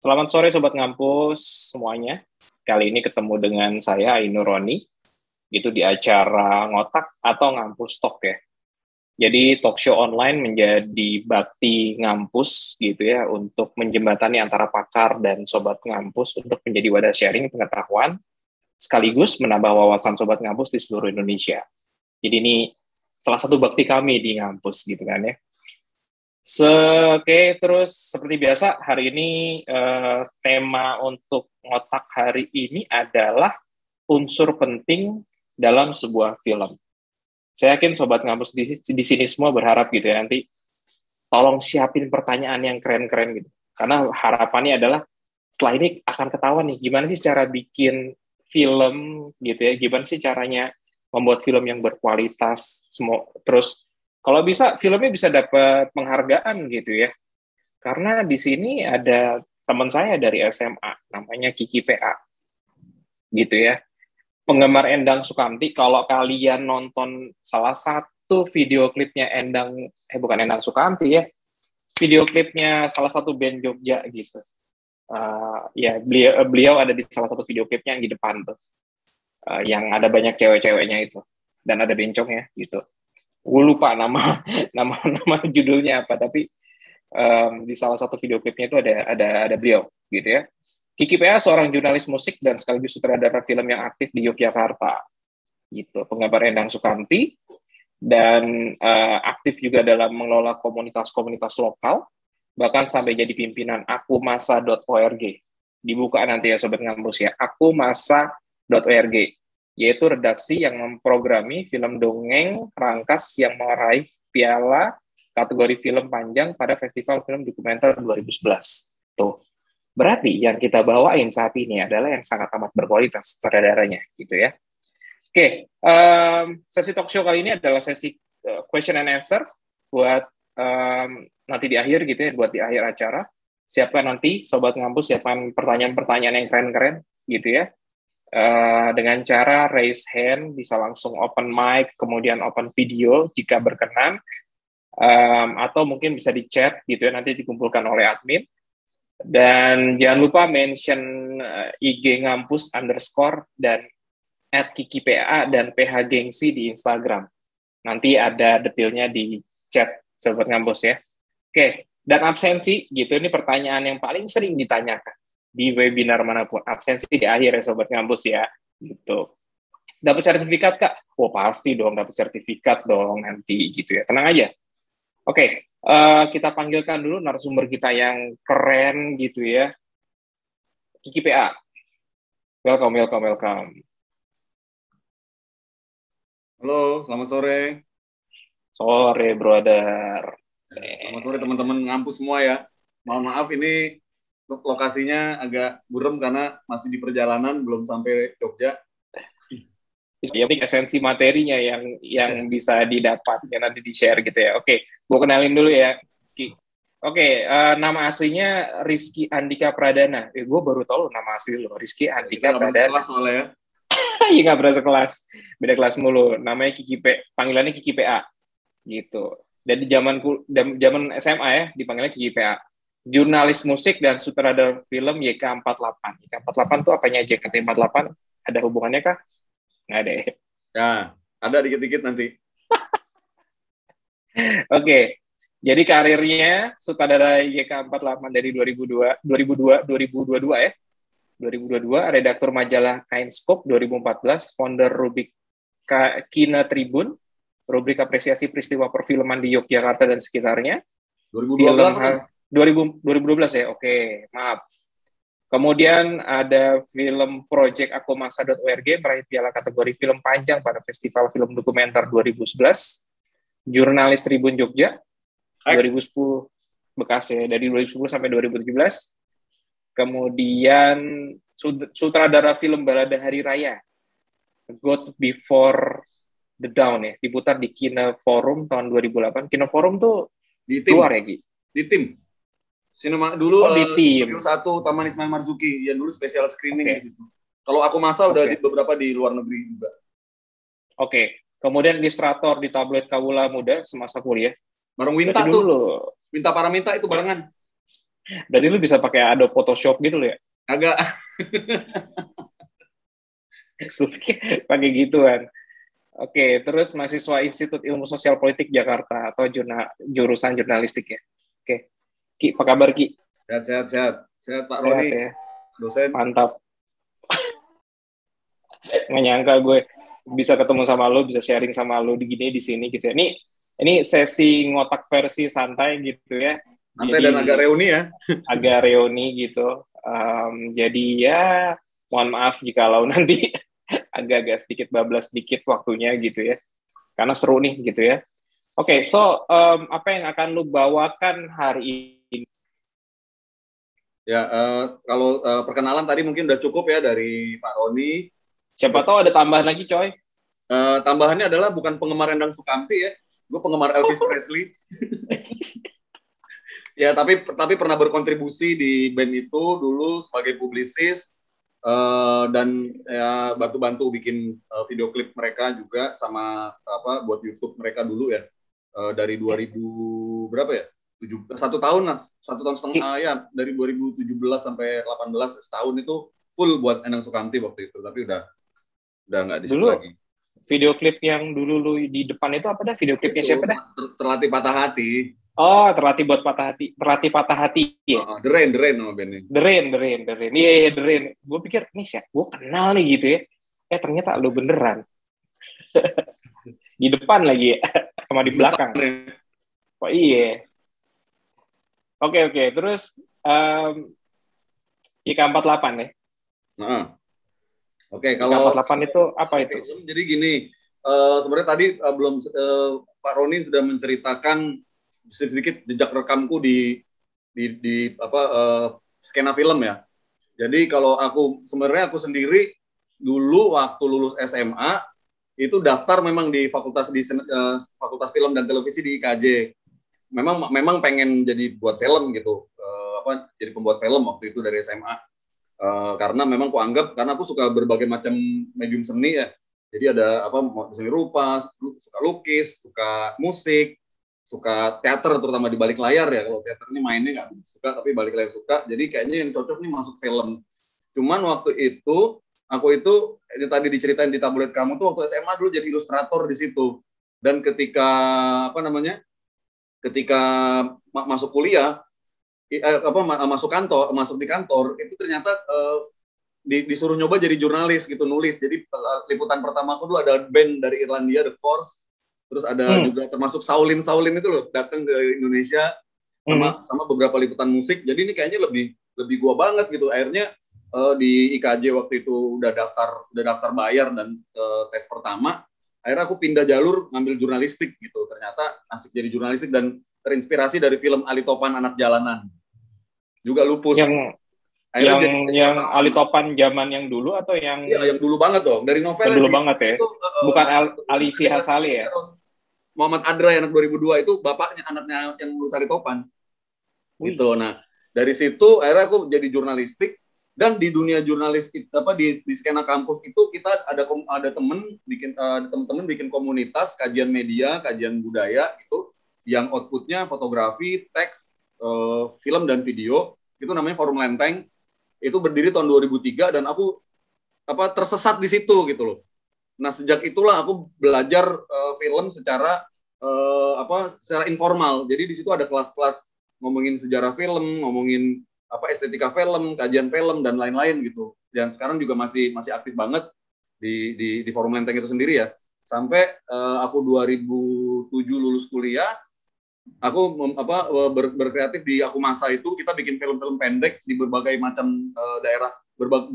Selamat sore Sobat Ngampus semuanya. Kali ini ketemu dengan saya, Ainur Roni, gitu di acara Ngotak atau Ngampus Talk ya. Jadi talk show online menjadi bakti ngampus gitu ya, untuk menjembatani antara pakar dan Sobat Ngampus untuk menjadi wadah sharing pengetahuan, sekaligus menambah wawasan Sobat Ngampus di seluruh Indonesia. Jadi ini salah satu bakti kami di Ngampus gitu kan ya. Oke, terus seperti biasa hari ini tema untuk ngotak hari ini adalah unsur penting dalam sebuah film. Saya yakin Sobat Ngampus di sini semua berharap gitu ya, nanti tolong siapin pertanyaan yang keren-keren gitu. Karena harapannya adalah setelah ini akan ketahuan nih gimana sih cara bikin film gitu ya, gimana sih caranya membuat film yang berkualitas, terus kalau bisa filmnya bisa dapat penghargaan gitu ya. Karena di sini ada teman saya dari SMA, namanya Kiki PA. Gitu ya. Penggemar Endang Sukamti, kalau kalian nonton salah satu video klipnya bukan Endang Sukamti ya, video klipnya salah satu band Jogja gitu. Ya beliau ada di salah satu video klipnya yang di depan tuh, yang ada banyak cewek-ceweknya itu dan ada bencongnya gitu. Gue lupa nama judulnya apa, tapi di salah satu video klipnya itu ada beliau gitu ya. Kiki PA seorang jurnalis musik dan sekaligus sutradara film yang aktif di Yogyakarta gitu, penggambar Endang Sukamti, dan aktif juga dalam mengelola komunitas-komunitas lokal, bahkan sampai jadi pimpinan akumasa.org. Dibuka nanti ya Sobat Ngampus ya, akumasa.org, yaitu redaksi yang memprogrami film dongeng Rangkas yang meraih piala kategori film panjang pada Festival Film Dokumenter 2011. Tuh. Berarti yang kita bawain saat ini adalah yang sangat amat berkualitas sutradaranya gitu ya. Oke, sesi talk show kali ini adalah sesi question and answer buat nanti di akhir gitu ya, buat di akhir acara. Siapkan nanti Sobat Ngampus, siapkan pertanyaan-pertanyaan yang keren-keren gitu ya. Dengan cara raise hand, bisa langsung open mic, kemudian open video jika berkenan, atau mungkin bisa di chat gitu ya, nanti dikumpulkan oleh admin. Dan jangan lupa mention IG Ngampus _ dan @KikiPA dan PH Gengsi di Instagram. Nanti ada detailnya di chat Sobat Ngampus ya. Oke, dan absensi gitu, ini pertanyaan yang paling sering ditanyakan di webinar manapun. Absensi di akhir ya Sobat Ngampus ya. Gitu. Dapat sertifikat Kak? Oh pasti dong dapat sertifikat dong nanti gitu ya. Tenang aja. Oke, kita panggilkan dulu narasumber kita yang keren gitu ya. Kiki PA. Welcome. Halo, selamat sore. Sore, brother. Selamat sore teman-teman ngampus semua ya. Mohon maaf ini lokasinya agak buram karena masih di perjalanan, belum sampai Jogja. Yang penting esensi materinya yang bisa didapat ya, nanti di-share gitu ya. Oke, gue kenalin dulu ya, Ki. Oke, nama aslinya Rizky Andika Pradana. Gue baru tahu nama asli lo, Rizky Andika Pradana. Kita nggak soalnya ya. Iya, nggak berasa kelas. Beda kelas mulu. Namanya panggilannya Kiki PA. Gitu. Dari zaman SMA ya, dipanggilnya Kiki PA. Jurnalis musik dan sutradara film YK48. YK48 tuh apanya JKT48? Ada hubungannya kah? Nggak ada ya? Ya, ada dikit-dikit nanti. Oke, jadi karirnya sutradara YK48 dari 2022 ya. 2022, redaktur majalah Kineskop 2014, founder rubrik Kina Tribun, rubrik apresiasi peristiwa perfilman di Yogyakarta dan sekitarnya. 2012 kan? 2012 ya, oke, maaf. Kemudian ada film Project akumasa.org meraih piala kategori film panjang pada Festival Film Dokumenter 2011. Jurnalis Tribun Jogja 2010 bekas ya, dari 2010 sampai 2017. Kemudian sutradara film Balada Hari Raya God Before the Dawn ya, diputar di Kino Forum tahun 2008. Kino Forum tuh di tim. Luar ya, Ki? Di tim. Sinema dulu di tim. Studio 1 Taman Ismail Marzuki, yang dulu special screening di situ. Kalau aku udah di beberapa di luar negeri juga. Oke. Kemudian ilustrator di tabloid Kawula Muda semasa kuliah. Bareng Winta tuh. Winta Paraminta itu barengan. Dari lu bisa pakai Adobe Photoshop gitu loh ya? Agak. Lu pikir pakai gituan. Oke, terus mahasiswa Institut Ilmu Sosial Politik Jakarta atau jurusan jurnalistik ya. Oke, Ki, apa kabar Ki? Sehat Pak Sehat Roni, ya, dosen. mantap. Nggak nyangka gue bisa ketemu sama lo, bisa sharing sama lo di sini gitu ya. Ini sesi ngotak versi santai gitu ya. Santai Jadi dan agak reuni ya. agak reuni gitu. Jadi ya mohon maaf jikalau nanti agak-agak sedikit bablas sedikit waktunya gitu ya. Karena seru nih gitu ya. Oke, so apa yang akan lu bawakan hari ini? Ya, kalau perkenalan tadi mungkin udah cukup ya dari Pak Roni. Siapa tahu ada tambahan lagi, coy. Tambahannya adalah bukan penggemar Endang Sukamti ya, gue penggemar Elvis Presley. Ya, tapi pernah berkontribusi di band itu dulu sebagai publisis, dan ya bantu bikin video klip mereka juga sama apa buat YouTube mereka dulu ya, dari 2000 berapa ya, 1 tahun lah, 1,5 tahun ya, dari 2017 sampai 18 setahun itu full buat Endang Sukamti waktu itu, tapi udah nggak di situ Dulu lagi. video klip yang dulu lu di depan itu apa dah? Video klipnya siapa dah? Terlatih Patah Hati. Oh, terlatih patah hati ya. The Rain nama bandnya. The Rain. Iya, The Rain. Gue pikir nih siapa? Gue kenal nih gitu ya. Ternyata lu beneran. Di depan lagi ya, sama di belakang. Oh iya. Oke. Terus IK48 ya. Nah. Oke, kalau IK48 itu apa itu? Jadi gini, sebenarnya tadi Pak Roni sudah menceritakan sedikit jejak rekamku di skena film ya. Jadi kalau aku sendiri dulu waktu lulus SMA itu daftar memang di fakultas film dan televisi di IKJ. Memang pengen jadi buat film gitu, jadi pembuat film waktu itu dari SMA. Karena memang aku anggap, karena aku suka berbagai macam medium seni ya. Jadi ada seni rupa, suka lukis, suka musik, suka teater terutama di balik layar ya. Kalau teater ini mainnya nggak suka, tapi balik layar suka. Jadi kayaknya yang cocok nih masuk film. Cuman waktu itu aku itu ini tadi diceritain di tablet kamu tuh waktu SMA dulu jadi ilustrator di situ. Dan ketika masuk kuliah, masuk di kantor itu ternyata disuruh nyoba jadi jurnalis gitu, nulis. Jadi liputan pertama aku dulu ada band dari Irlandia, The Force, terus ada juga termasuk Saulin itu loh datang ke Indonesia sama beberapa liputan musik. Jadi ini kayaknya lebih gua banget gitu. Akhirnya di IKJ waktu itu udah daftar bayar dan tes pertama. Akhirnya aku pindah jalur ngambil jurnalistik gitu. Ternyata asik jadi jurnalistik dan terinspirasi dari film Ali Topan Anak Jalanan. Juga Lupus. Yang Ali Topan zaman yang dulu atau yang... Iya, yang dulu banget dong. Dari novel dulu banget ya? Itu, bukan Ali Sihasali ya? Muhammad Adra yang anak 2002 itu bapaknya, anaknya yang lulus Ali Topan. Gitu. Nah, dari situ akhirnya aku jadi jurnalistik. Dan di dunia jurnalis di skena kampus itu kita ada teman-teman bikin komunitas kajian media, kajian budaya gitu, yang outputnya fotografi, teks, film dan video. Itu namanya Forum Lenteng. Itu berdiri tahun 2003 dan aku tersesat di situ gitu loh. Nah, sejak itulah aku belajar film secara informal. Jadi di situ ada kelas-kelas ngomongin sejarah film, ngomongin estetika film, kajian film dan lain-lain gitu. Dan sekarang juga masih aktif banget di Forum Lenteng itu sendiri ya. Sampai aku 2007 lulus kuliah, aku berkreatif di Aku Masa itu. Kita bikin film-film pendek di berbagai macam daerah,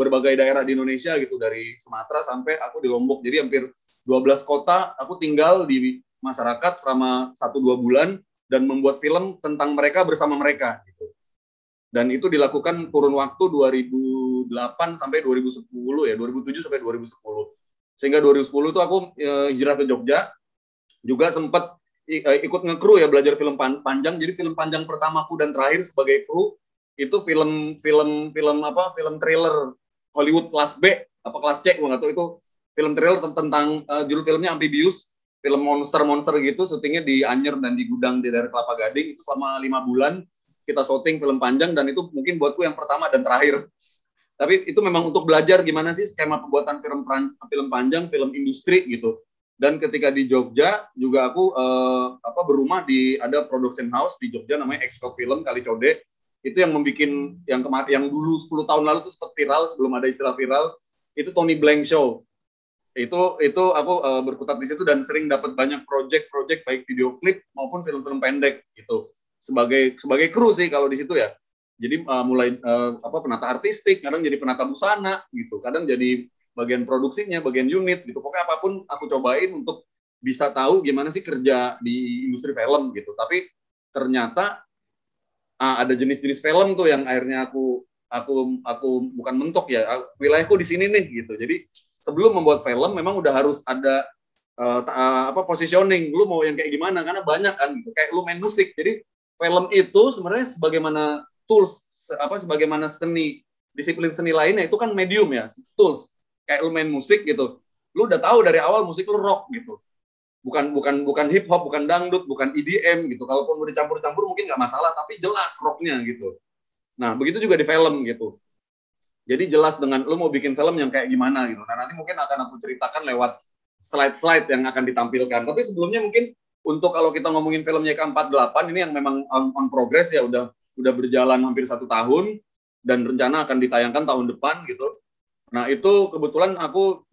berbagai daerah di Indonesia gitu, dari Sumatera sampai aku di Lombok. Jadi hampir 12 kota aku tinggal di masyarakat selama 1-2 bulan dan membuat film tentang mereka bersama mereka gitu. Dan itu dilakukan kurun waktu 2008 sampai 2010 ya, 2007 sampai 2010. Sehingga 2010 itu aku hijrah ke Jogja, juga sempat ikut nge-kru ya, belajar film panjang. Jadi film panjang pertamaku dan terakhir sebagai kru itu film trailer Hollywood kelas B kelas C, gue nggak tahu, itu film trailer tentang judul filmnya Amphibius, film monster gitu, syutingnya di Anyer dan di Gudang di daerah Kelapa Gading. Itu selama 5 bulan kita syuting film panjang, dan itu mungkin buatku yang pertama dan terakhir. Tapi itu memang untuk belajar gimana sih skema pembuatan film panjang, film industri gitu. Dan ketika di Jogja juga aku berumah di ada production house di Jogja namanya Excel Film Kalicode. Itu yang membikin yang dulu 10 tahun lalu tuh sempat viral sebelum ada istilah viral, itu Tony Blank Show. Itu aku berkutat di situ dan sering dapat banyak project baik video klip maupun film-film pendek gitu. Sebagai kru sih kalau di situ ya. Jadi mulai penata artistik, kadang jadi penata busana gitu, kadang jadi bagian produksinya, bagian unit gitu. Pokoknya apapun aku cobain untuk bisa tahu gimana sih kerja di industri film gitu. Tapi ternyata ada jenis-jenis film tuh yang akhirnya aku bukan mentok ya, wilayahku di sini nih gitu. Jadi sebelum membuat film memang udah harus ada positioning, lu mau yang kayak gimana, karena banyak kan gitu. Kayak lu main musik. Jadi film itu sebenarnya sebagaimana tools, sebagaimana disiplin seni lainnya itu kan medium ya, tools. Kayak lu main musik gitu, lu udah tahu dari awal musik lu rock gitu, bukan hip hop, bukan dangdut, bukan EDM gitu. Kalaupun mau dicampur-campur mungkin nggak masalah, tapi jelas rocknya gitu. Nah begitu juga di film gitu. Jadi jelas dengan lu mau bikin film yang kayak gimana gitu. Nah nanti mungkin akan aku ceritakan lewat slide-slide yang akan ditampilkan. Tapi sebelumnya mungkin untuk kalau kita ngomongin film YK48 ini yang memang on progress ya, udah berjalan hampir 1 tahun dan rencana akan ditayangkan tahun depan gitu. Nah itu kebetulan aku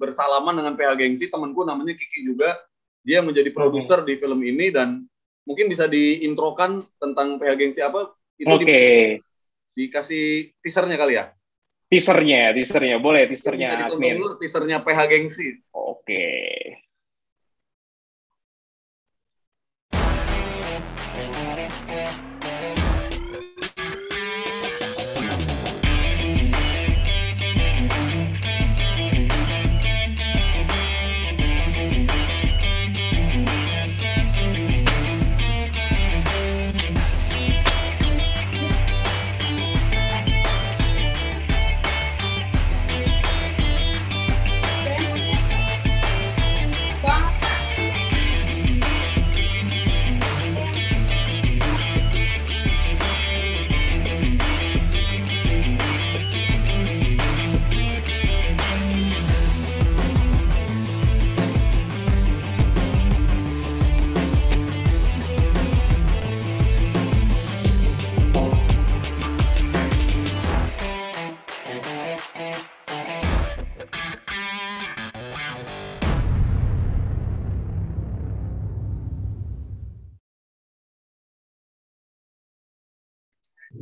bersalaman dengan PH Gengsi, temanku namanya Kiki juga, dia menjadi produser di film ini, dan mungkin bisa diintrokan tentang PH Gengsi apa itu. Dikasih teasernya kali ya. Teasernya boleh, teasernya bisa ditonton dulu teasernya PH Gengsi. Oke.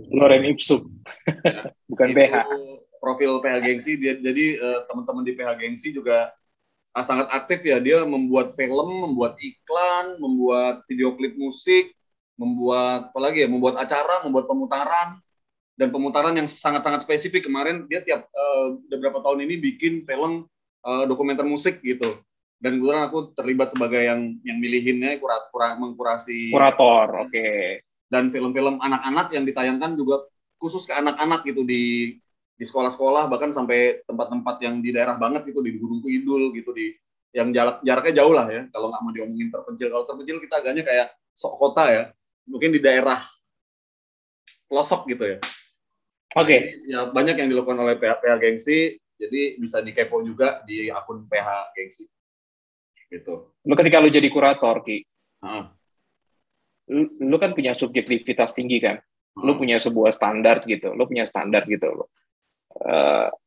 Lorem Ipsum, bukan PH. Profil PH Gengsi, jadi teman-teman di PH Gengsi juga sangat aktif ya. Dia membuat film, membuat iklan, membuat video klip musik, membuat acara, membuat pemutaran, dan pemutaran yang sangat-sangat spesifik. Kemarin dia beberapa tahun ini bikin film dokumenter musik gitu. Dan kebetulan aku terlibat sebagai yang milihinnya, mengkurasi. Kurator, oke. Dan film-film anak-anak yang ditayangkan juga khusus ke anak-anak gitu di sekolah-sekolah, bahkan sampai tempat-tempat yang di daerah banget gitu, di Gunung Kidul gitu, yang jaraknya jauh lah ya, kalau nggak mau diomongin terpencil. Kalau terpencil kita agaknya kayak sok kota ya, mungkin di daerah pelosok gitu ya. Oke. Ya banyak yang dilakukan oleh PH Gengsi, jadi bisa dikepo juga di akun PH Gengsi. Gitu. Lu ketika lu jadi kurator, Ki, lu kan punya subjektivitas tinggi kan, lu punya sebuah standar gitu, lo.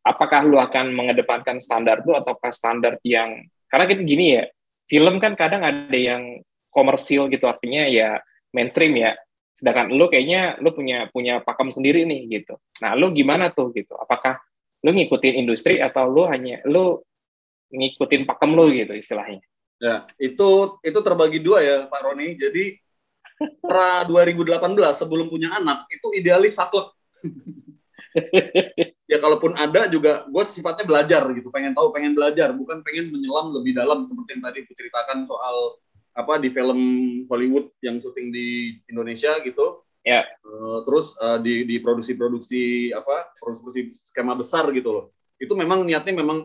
Apakah lu akan mengedepankan standar lu ataukah standar yang, karena kan gini ya, film kan kadang ada yang komersil gitu, artinya ya mainstream ya, sedangkan lu kayaknya lu punya pakem sendiri nih gitu. Nah lu gimana tuh gitu? Apakah lu ngikutin industri atau lu ngikutin pakem lu gitu istilahnya? Ya itu terbagi dua ya Pak Roni. Jadi pra 2018 sebelum punya anak itu idealis saklek. Ya kalaupun ada juga gue sifatnya belajar gitu, pengen tahu, pengen belajar, bukan pengen menyelam lebih dalam seperti yang tadi diceritakan soal di film Hollywood yang syuting di Indonesia gitu. Ya. Terus di produksi skema besar gitu loh. Itu memang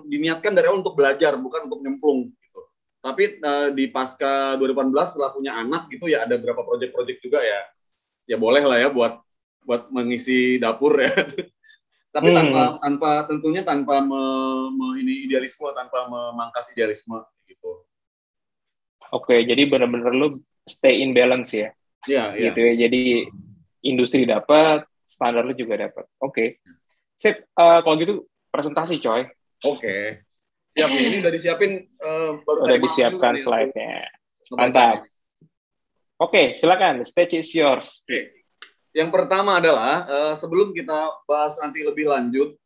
diniatkan dari awal untuk belajar, bukan untuk nyemplung gitu. Tapi di pasca 2018 setelah punya anak gitu ya, ada beberapa proyek-proyek juga ya. ya boleh lah ya buat mengisi dapur ya. Tapi tentunya tanpa ini idealisme, tanpa memangkas idealisme gitu. Oke, jadi benar-benar lu stay in balance ya. Iya, iya. Gitu ya. Jadi industri dapat, standar lu juga dapat. Oke. Sip, kalau gitu presentasi coy. Oke. Siap nih, ini udah disiapin baru udah disiapkan slide-nya. Mantap. Oke, silakan. The stage is yours. Oke. Yang pertama adalah sebelum kita bahas nanti lebih lanjut,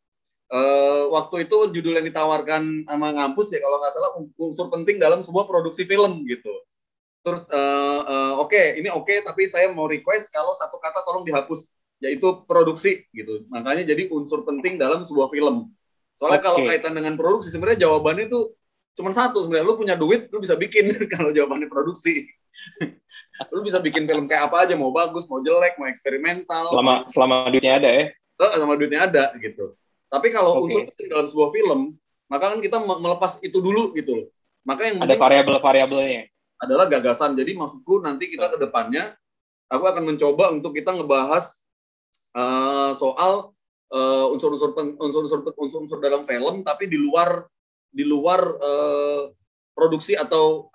waktu itu judul yang ditawarkan sama Ngampus ya kalau nggak salah unsur penting dalam sebuah produksi film gitu. Terus ini oke, tapi saya mau request kalau satu kata tolong dihapus, yaitu produksi gitu. Makanya jadi unsur penting dalam sebuah film. Soalnya kalau kaitan dengan produksi sebenarnya jawabannya itu cuma satu sebenarnya. Lu punya duit, lu bisa bikin kalau jawabannya produksi. Lu bisa bikin film kayak apa aja, mau bagus, mau jelek, mau eksperimental. Selama duitnya ada ya. Sama duitnya ada gitu. Tapi kalau unsur penting dalam sebuah film, maka kan kita melepas itu dulu gitu. Maka yang ada variabel-variabelnya. Adalah gagasan. Jadi maksudku nanti kita ke depannya, aku akan mencoba untuk kita ngebahas soal unsur-unsur dalam film, tapi di luar produksi atau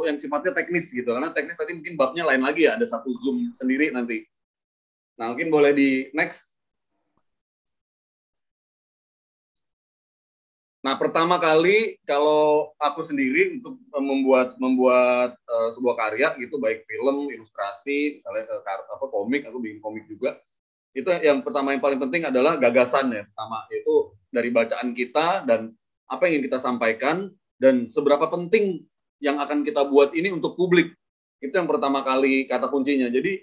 yang sifatnya teknis gitu. Karena teknis tadi mungkin babnya lain lagi ya, ada satu Zoom sendiri nanti. Nah, mungkin boleh di next. Nah, pertama kali kalau aku sendiri untuk membuat sebuah karya gitu, baik film, ilustrasi, misalnya komik, aku bikin komik juga. Itu yang pertama yang paling penting adalah gagasan ya. Pertama yaitu dari bacaan kita dan apa yang ingin kita sampaikan dan seberapa penting yang akan kita buat ini untuk publik. Itu yang pertama kali kata kuncinya. Jadi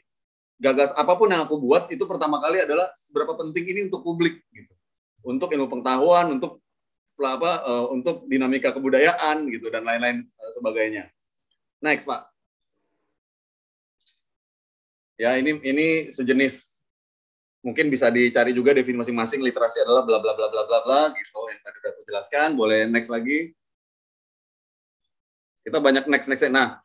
apapun yang aku buat itu pertama kali adalah seberapa penting ini untuk publik gitu. Untuk ilmu pengetahuan, untuk dinamika kebudayaan gitu dan lain-lain sebagainya. Next, Pak. Ya, ini sejenis, mungkin bisa dicari juga definisi masing-masing. Literasi adalah bla bla bla bla bla bla gitu yang tadi udah aku jelaskan. Boleh next lagi. Kita banyak next. Nah,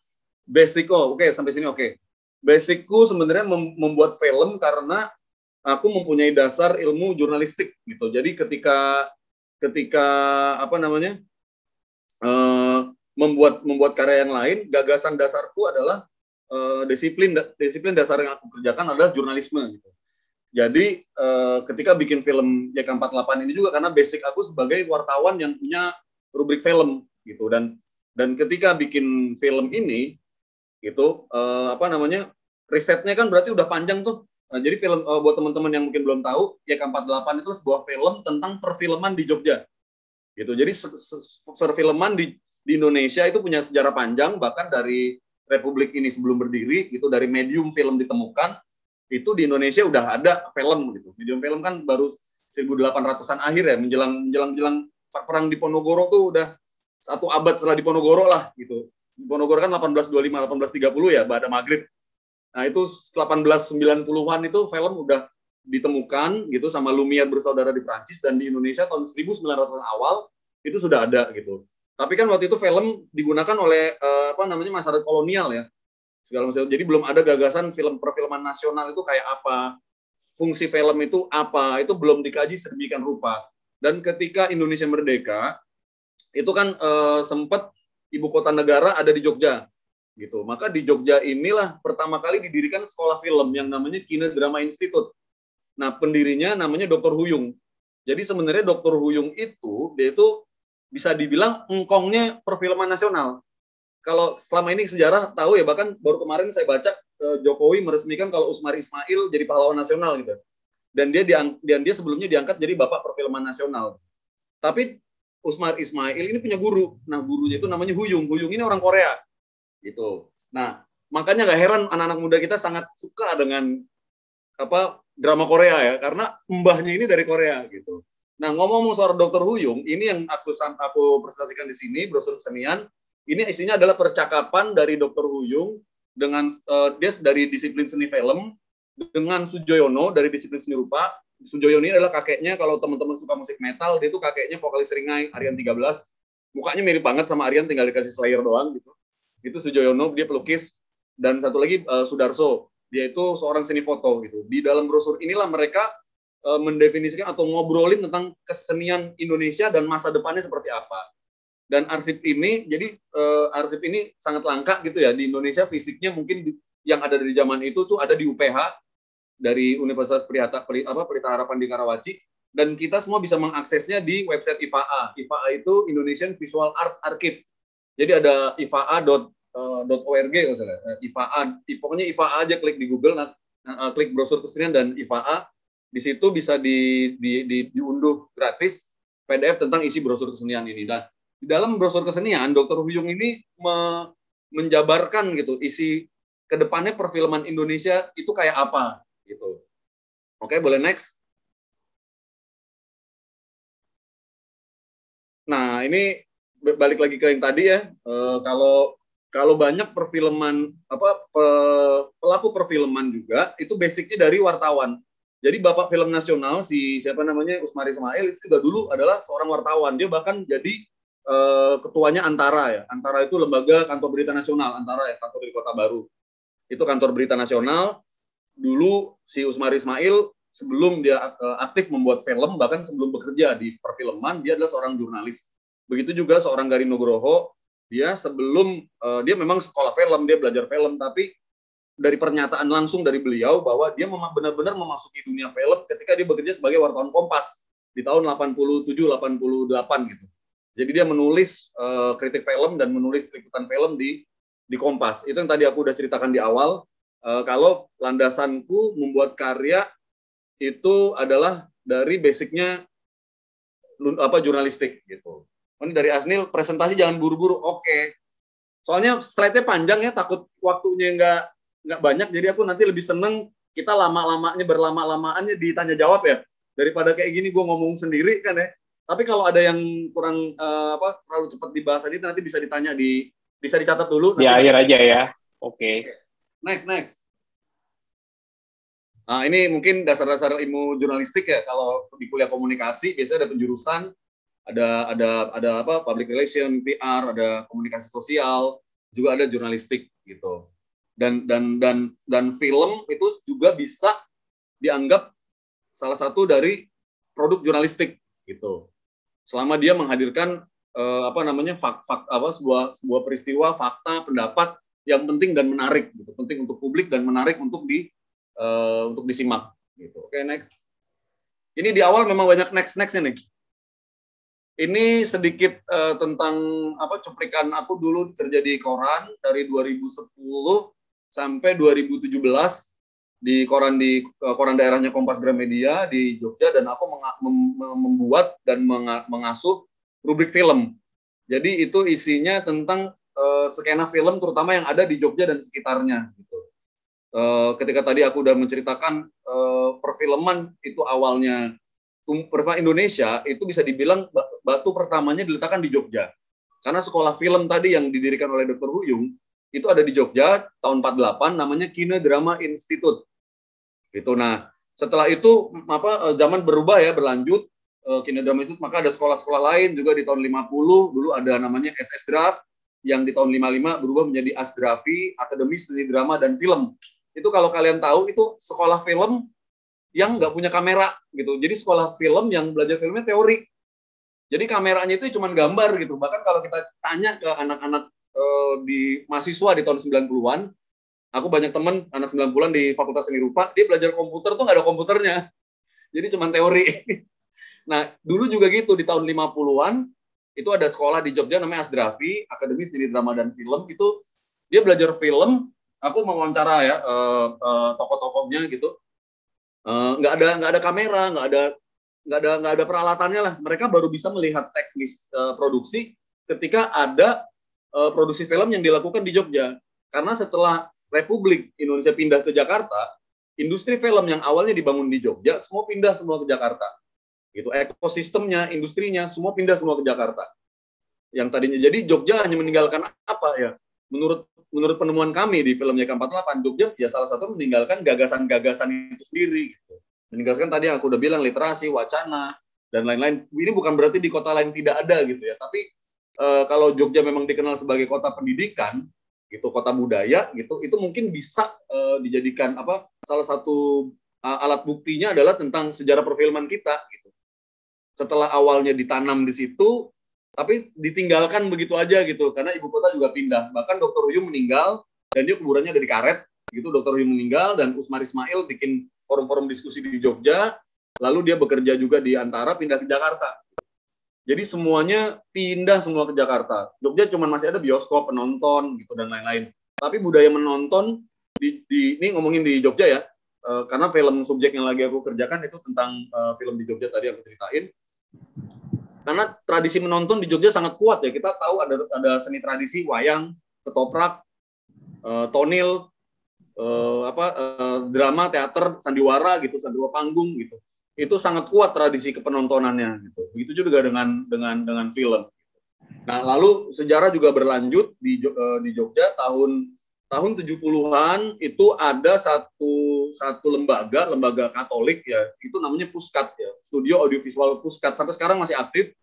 basicku oke, sampai sini oke. Basicku sebenarnya membuat film karena aku mempunyai dasar ilmu jurnalistik gitu. Jadi ketika membuat karya yang lain, gagasan dasarku adalah disiplin dasar yang aku kerjakan adalah jurnalisme gitu. Jadi ketika bikin film YK48 ini juga karena basic aku sebagai wartawan yang punya rubrik film gitu, dan ketika bikin film ini gitu risetnya kan berarti udah panjang tuh. Nah, jadi film buat teman-teman yang mungkin belum tahu, YK48 itu sebuah film tentang perfilman di Jogja. Gitu. Jadi perfilman di Indonesia itu punya sejarah panjang, bahkan dari Republik ini sebelum berdiri, itu dari medium film ditemukan, itu di Indonesia udah ada film gitu. Medium film kan baru 1800-an akhir ya, menjelang perang di Ponorogo tuh udah 1 abad setelah di Ponorogo lah gitu. Di Ponorogo kan 1825, 1830 ya, Ba'da Maghrib. Nah, itu 1890-an itu film udah ditemukan gitu sama Lumière bersaudara di Prancis, dan di Indonesia tahun 1900-an awal itu sudah ada gitu. Tapi kan waktu itu film digunakan oleh masyarakat kolonial ya. Segala macam. Jadi belum ada gagasan film perfilman nasional itu kayak apa, fungsi film itu apa, itu belum dikaji sedemikian rupa. Dan ketika Indonesia merdeka, itu kan sempat ibu kota negara ada di Jogja. Gitu. Maka di Jogja inilah pertama kali didirikan sekolah film yang namanya Kine Drama Institute. Nah, pendirinya namanya Dr. Huyung. Jadi sebenarnya Dr. Huyung dia itu bisa dibilang engkongnya perfilman nasional. Kalau selama ini sejarah tahu ya, bahkan baru kemarin saya baca Jokowi meresmikan kalau Usmar Ismail jadi pahlawan nasional gitu. Dan dia sebelumnya diangkat jadi bapak perfilman nasional. Tapi Usmar Ismail ini punya guru. Nah, gurunya itu namanya Huyung. Huyung ini orang Korea. Gitu. Nah, makanya nggak heran anak-anak muda kita sangat suka dengan drama Korea ya, karena mbahnya ini dari Korea gitu. Nah, ngomong-ngomong soal Dr. Huyung, ini yang aku presentasikan di sini, brosur kesenian. Ini isinya adalah percakapan dari Dr. Huyung dengan dia dari disiplin seni film, dengan Sujoyono dari disiplin seni rupa. Sujoyono ini adalah kakeknya, kalau teman-teman suka musik metal, dia itu kakeknya vokalis Seringai, Aryan 13. Mukanya mirip banget sama Aryan, tinggal dikasih slayer doang gitu. Itu Sujoyono, dia pelukis. Dan satu lagi Sudarso, Dia itu seorang seni foto gitu. Di dalam brosur inilah mereka mendefinisikan atau ngobrolin tentang kesenian Indonesia dan masa depannya seperti apa. Dan arsip ini, jadi arsip ini sangat langka gitu ya di Indonesia. Fisiknya mungkin yang ada dari zaman itu tuh ada di UPH, dari Universitas Pelita Harapan di Karawaci, dan kita semua bisa mengaksesnya di website IFAA. IFAA itu Indonesian Visual Art Archive. Jadi ada ifaa.org kalau salah. IFAA, pokoknya IFAA aja, klik di Google, klik brosur kesenian dan IFAA. Di situ bisa diunduh gratis PDF tentang isi brosur kesenian ini. Dan di dalam brosur kesenian, Dr. Huyung ini menjabarkan gitu isi kedepannya perfilman Indonesia itu kayak apa gitu. Oke, boleh next. Nah, ini balik lagi ke yang tadi ya. Kalau banyak perfilman pelaku perfilman juga itu basicnya dari wartawan. Jadi Bapak Film Nasional siapa namanya Usmar Ismail itu juga dulu adalah seorang wartawan. Dia bahkan jadi ketuanya Antara ya. Antara itu lembaga kantor berita nasional, Antara ya, kantor di Kota Baru. Itu kantor berita nasional. Dulu si Usmar Ismail sebelum dia aktif membuat film, bahkan sebelum bekerja di perfilman, dia adalah seorang jurnalis. Begitu juga seorang Garin Nugroho, dia sebelum dia memang sekolah film, dia belajar film, tapi dari pernyataan langsung dari beliau bahwa dia benar-benar memasuki dunia film ketika dia bekerja sebagai wartawan Kompas di tahun 87-88 gitu. Jadi dia menulis kritik film dan menulis liputan film di Kompas. Itu yang tadi aku udah ceritakan di awal. Kalau landasanku membuat karya itu adalah dari basicnya jurnalistik gitu. Ini dari Asnil, presentasi jangan buru-buru. Oke. Soalnya slide-nya panjang ya, takut waktunya nggak banyak, jadi aku nanti lebih seneng kita berlama-lamaannya ditanya jawab ya, daripada kayak gini gue ngomong sendiri kan ya. Tapi kalau ada yang kurang terlalu cepat dibahas tadi, nanti bisa ditanya bisa dicatat dulu. Di akhir aja ya. Oke. Next. Nah, ini mungkin dasar-dasar ilmu jurnalistik ya. Kalau di kuliah komunikasi biasanya ada penjurusan, ada public relation, PR, ada komunikasi sosial, juga ada jurnalistik gitu. Dan film itu juga bisa dianggap salah satu dari produk jurnalistik gitu. Selama dia menghadirkan sebuah peristiwa, fakta, pendapat yang penting dan menarik gitu. Penting untuk publik dan menarik untuk disimak gitu. Oke, next. Ini di awal memang banyak next-nextnya nih. Ini sedikit tentang cuplikan aku dulu kerja di koran dari 2010 sampai 2017 di koran daerahnya Kompas Gramedia di Jogja, dan aku membuat dan mengasuh rubrik film. Jadi itu isinya tentang skena film terutama yang ada di Jogja dan sekitarnya gitu. Ketika tadi aku udah menceritakan perfilman itu awalnya Indonesia, itu bisa dibilang batu pertamanya diletakkan di Jogja. Karena sekolah film tadi yang didirikan oleh Dr. Huyung itu ada di Jogja tahun 48, namanya Kine Drama Institute. Gitu. Nah, setelah itu zaman berubah ya, berlanjut Kine Drama Institute, maka ada sekolah-sekolah lain juga di tahun 50, dulu ada namanya SS Draf, yang di tahun 55 berubah menjadi Asdrafi, Akademi Seni Drama dan Film. Itu kalau kalian tahu, itu sekolah film yang nggak punya kamera gitu. Jadi sekolah film yang belajar filmnya teori. Jadi kameranya itu cuma gambar gitu. Bahkan kalau kita tanya ke anak-anak di mahasiswa di tahun 90-an, aku banyak teman anak 90-an di Fakultas Seni Rupa, dia belajar komputer tuh nggak ada komputernya. Jadi cuma teori. Nah, dulu juga gitu di tahun 50-an, itu ada sekolah di Jogja namanya Asdrafi, Akademi Seni Drama dan Film. Itu dia belajar film, aku mewawancara ya tokoh-tokohnya gitu. Nggak ada kamera, nggak ada peralatannya lah. Mereka baru bisa melihat teknis produksi ketika ada produksi film yang dilakukan di Jogja. Karena setelah Republik Indonesia pindah ke Jakarta, industri film yang awalnya dibangun di Jogja semua pindah semua ke Jakarta. Gitu, ekosistemnya, industrinya semua pindah semua ke Jakarta. Yang tadinya jadi Jogja hanya meninggalkan apa ya? Menurut penemuan kami di film YK48, Jogja ya salah satu meninggalkan gagasan-gagasan itu sendiri. Gitu. Meninggalkan tadi yang aku udah bilang, literasi, wacana, dan lain-lain. Ini bukan berarti di kota lain tidak ada gitu ya. Tapi kalau Jogja memang dikenal sebagai kota pendidikan, gitu, kota budaya gitu, itu mungkin bisa dijadikan salah satu alat buktinya adalah tentang sejarah perfilman kita gitu. Setelah awalnya ditanam di situ, tapi ditinggalkan begitu aja gitu, karena ibu kota juga pindah. Bahkan Dr. Huyung meninggal dan dia kuburannya ada di karet gitu. Dr. Huyung meninggal dan Usmar Ismail bikin forum-forum diskusi di Jogja, lalu dia bekerja juga di Antara, pindah ke Jakarta. Jadi semuanya pindah semua ke Jakarta. Jogja cuma masih ada bioskop, penonton gitu dan lain-lain. Tapi budaya menonton ini ngomongin di Jogja ya, karena film subjek yang lagi aku kerjakan itu tentang film di Jogja tadi aku ceritain. Karena tradisi menonton di Jogja sangat kuat ya. Kita tahu ada seni tradisi wayang, ketoprak, tonil, drama, teater, sandiwara gitu, sandiwara panggung gitu. Itu sangat kuat tradisi kepenontonannya gitu. Begitu juga dengan film. Nah, lalu sejarah juga berlanjut di Jogja tahun 70-an itu ada satu lembaga Katolik ya, itu namanya Puskat ya, Studio Audiovisual Puskat, sampai sekarang masih aktif.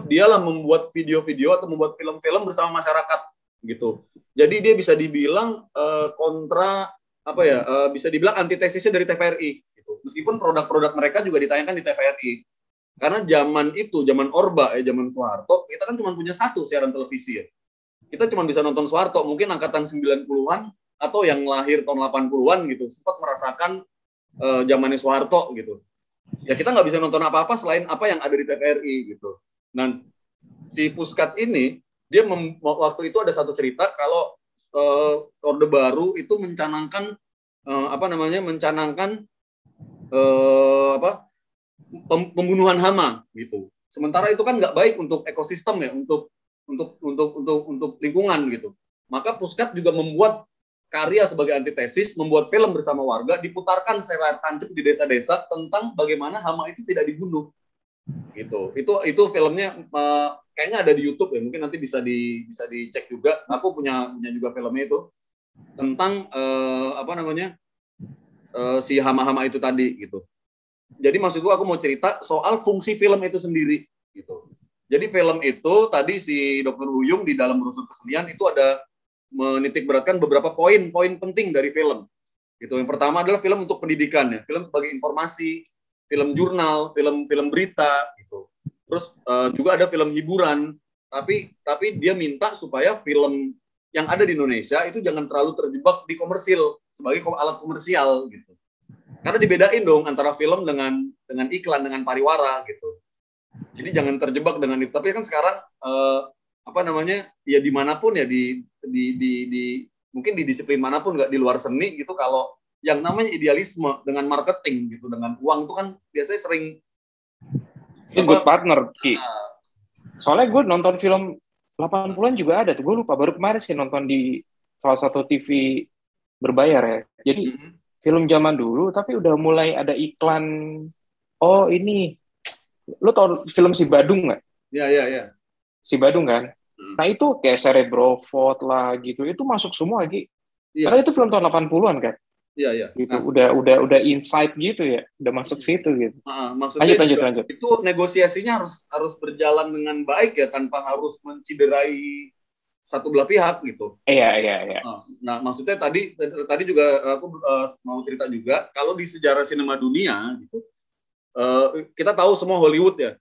Dialah membuat video-video atau membuat film-film bersama masyarakat gitu. Jadi dia bisa dibilang bisa dibilang antitesisnya dari TVRI gitu. Meskipun produk-produk mereka juga ditayangkan di TVRI. Karena zaman Orba zaman Soeharto, kita kan cuma punya satu siaran televisi ya. Kita cuma bisa nonton Soeharto, mungkin angkatan 90-an atau yang lahir tahun 80-an gitu, sempat merasakan zamannya Soeharto gitu. Ya kita nggak bisa nonton apa-apa selain apa yang ada di TVRI gitu. Nah, si Puskat ini, dia waktu itu ada satu cerita kalau Orde Baru itu mencanangkan pembunuhan hama gitu. Sementara itu kan nggak baik untuk ekosistem ya, untuk lingkungan gitu. Maka Puskat juga membuat karya sebagai antitesis, membuat film bersama warga, diputarkan secara tancap di desa-desa tentang bagaimana hama itu tidak dibunuh. Gitu. Itu filmnya kayaknya ada di YouTube ya, mungkin nanti bisa dicek juga. Aku punya juga filmnya itu tentang si hama-hama itu tadi gitu. Jadi maksudku aku mau cerita soal fungsi film itu sendiri gitu. Jadi film itu tadi si Dr. Huyung di dalam brosur kesenian itu ada menitik beratkan beberapa poin penting dari film. Gitu. Yang pertama adalah film untuk pendidikan ya, film sebagai informasi, film jurnal, film berita gitu. Terus juga ada film hiburan, tapi dia minta supaya film yang ada di Indonesia itu jangan terlalu terjebak di komersil sebagai alat komersial gitu. Karena dibedain dong antara film dengan iklan, dengan pariwara gitu. Jadi jangan terjebak dengan itu. Tapi kan sekarang ya dimanapun ya mungkin di disiplin manapun, nggak di luar seni gitu, kalau yang namanya idealisme dengan marketing gitu, dengan uang itu kan biasanya sering good partner Ki. Soalnya gue nonton film 80-an juga ada tuh, gue lupa, baru kemarin sih nonton di salah satu TV berbayar ya. Jadi film zaman dulu tapi udah mulai ada iklan. Oh ini, lu tau film Si Badung nggak? Iya. Si Badung kan? Nah itu kayak Cerebrovote lah gitu, itu masuk semua Ki. Karena itu film tahun 80-an kan? Iya. Gitu. Nah, udah insight gitu ya, udah masuk situ gitu. Maksudnya lanjut. Itu negosiasinya harus berjalan dengan baik ya, tanpa harus menciderai satu belah pihak gitu. Iya. Nah, maksudnya tadi juga aku mau cerita juga, kalau di sejarah sinema dunia gitu, kita tahu semua Hollywood ya.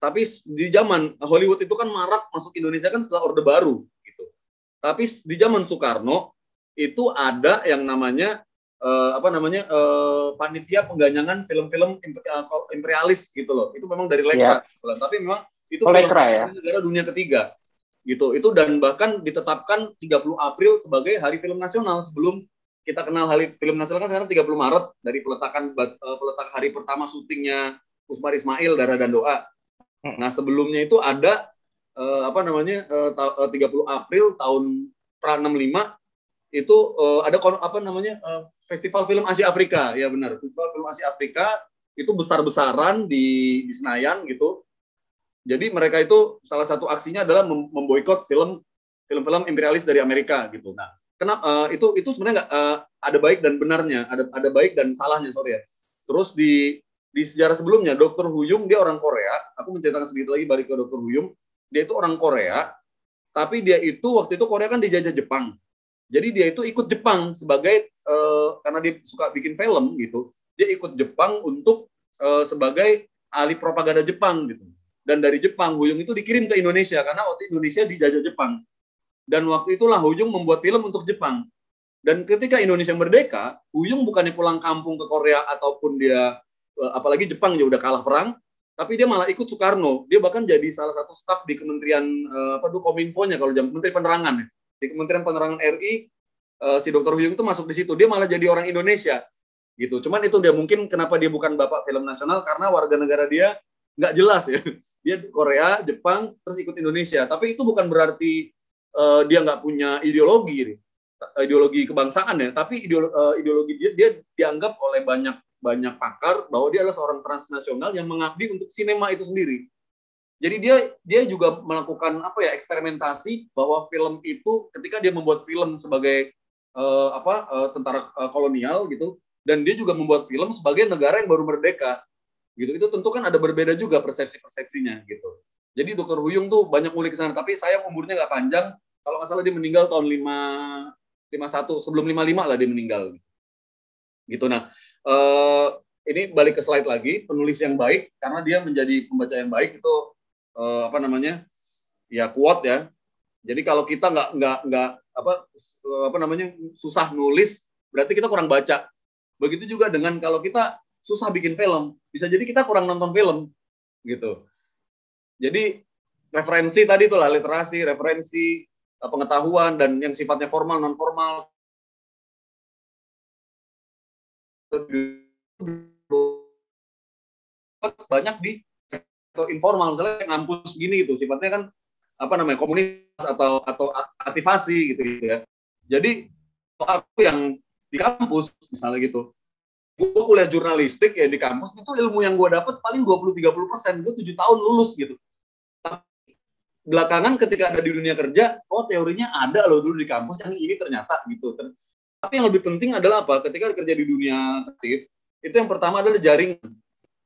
Tapi di zaman Hollywood itu kan marak masuk Indonesia kan setelah Orde Baru gitu. Tapi di zaman Soekarno itu ada yang namanya panitia pengganyangan film-film imperialis gitu loh. Itu memang dari Lekra, tapi memang itu film ya? negara dunia ketiga. Gitu. Itu dan bahkan ditetapkan 30 April sebagai Hari Film Nasional. Sebelum kita kenal Hari Film Nasional kan sekarang 30 Maret dari peletak hari pertama syutingnya Usmar Ismail, Darah dan Doa. Nah, sebelumnya itu ada 30 April tahun 65 itu ada Festival Film Asia Afrika. Ya benar, Festival Film Asia Afrika itu besar-besaran di Senayan gitu. Jadi mereka itu salah satu aksinya adalah memboikot film-film imperialis dari Amerika gitu. Nah, kenapa itu sebenarnya nggak ada baik dan benarnya, ada baik dan salahnya, sorry ya. Terus di sejarah sebelumnya, Dr. Huyung dia orang Korea. Aku menceritakan sedikit lagi balik ke Dr. Huyung. Dia itu orang Korea, tapi dia itu waktu itu Korea kan dijajah Jepang. Jadi dia itu ikut Jepang sebagai karena dia suka bikin film gitu, dia ikut Jepang untuk sebagai ahli propaganda Jepang gitu. Dan dari Jepang Huyung itu dikirim ke Indonesia karena waktu Indonesia dijajah Jepang. Dan waktu itulah Huyung membuat film untuk Jepang. Dan ketika Indonesia merdeka, Huyung bukannya pulang kampung ke Korea ataupun dia apalagi Jepang ya udah kalah perang, tapi dia malah ikut Soekarno. Dia bahkan jadi salah satu staf di Kementerian Kominfo-nya kalau jam Menteri Penerangan. Di Kementerian Penerangan RI si Dr. Huyung itu masuk di situ. Dia malah jadi orang Indonesia gitu. Cuman itu dia mungkin kenapa dia bukan bapak film nasional karena warga negara dia nggak jelas ya. Dia Korea, Jepang, terus ikut Indonesia. Tapi itu bukan berarti dia nggak punya ideologi kebangsaan ya, tapi ideologi dia dianggap oleh banyak pakar bahwa dia adalah seorang transnasional yang mengabdi untuk sinema itu sendiri. Jadi dia juga melakukan eksperimentasi bahwa film itu ketika dia membuat film sebagai tentara kolonial gitu, dan dia juga membuat film sebagai negara yang baru merdeka gitu. Itu tentu kan ada berbeda juga persepsinya gitu. Jadi Dr. Huyung tuh banyak ngulik ke sana, tapi sayang umurnya nggak panjang. Kalau nggak salah dia meninggal tahun 51, sebelum 55 lah dia meninggal. Gitu. Nah, ini balik ke slide lagi, penulis yang baik karena dia menjadi pembaca yang baik itu ya kuat ya. Jadi kalau kita nggak susah nulis, berarti kita kurang baca. Begitu juga dengan kalau kita susah bikin film, bisa jadi kita kurang nonton film gitu. Jadi referensi tadi itulah literasi, referensi, pengetahuan dan yang sifatnya formal non formal banyak di sektor informal, misalnya ngampus gini gitu, sifatnya kan komunitas atau aktivasi gitu ya. Jadi aku yang di kampus misalnya gitu, gue kuliah jurnalistik ya di kampus, itu ilmu yang gue dapat paling 20-30%, gue 7 tahun lulus gitu. Belakangan ketika ada di dunia kerja, teorinya ada loh dulu di kampus yang ini ternyata gitu. Tapi yang lebih penting adalah apa? Ketika kerja di dunia aktif, itu yang pertama adalah jaringan.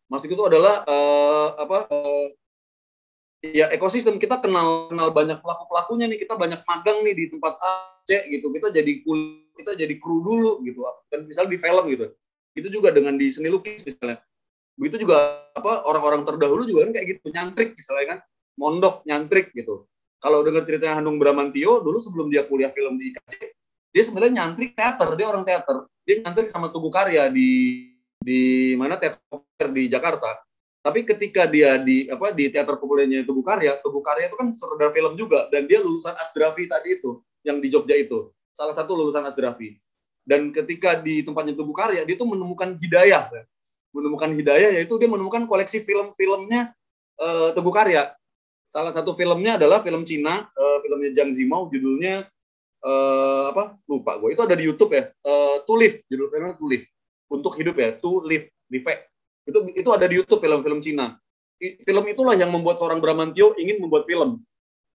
Maksudku itu adalah ekosistem. Kita kenal banyak pelaku-pelakunya nih, kita banyak magang nih di tempat A, C gitu. Kita jadi kru dulu gitu. Dan misalnya di film gitu. Itu juga dengan di seni lukis misalnya. Begitu juga orang-orang terdahulu juga kan kayak gitu, nyantrik misalnya kan. Mondok, nyantrik gitu. Kalau dengar ceritanya Hanung Bramantio, dulu sebelum dia kuliah film di IKJ, dia sebenarnya nyantrik teater, dia orang teater. Dia nyantrik sama Tugu Karya di mana teater di Jakarta. Tapi ketika dia di teater populernya Tugu Karya itu kan sutradara film juga, dan dia lulusan Asdrafi tadi itu, yang di Jogja itu. Salah satu lulusan Asdrafi. Dan ketika di tempatnya Tugu Karya, dia tuh menemukan hidayah. Yaitu dia menemukan koleksi film-filmnya Tugu Karya. Salah satu filmnya adalah film Cina, filmnya Zhang Zimou, judulnya lupa gue. Itu ada di YouTube ya. To Live, judul filmnya To Live. Untuk hidup ya, To Live. Itu ada di YouTube film-film Cina. Film itulah yang membuat seorang Bramantio ingin membuat film.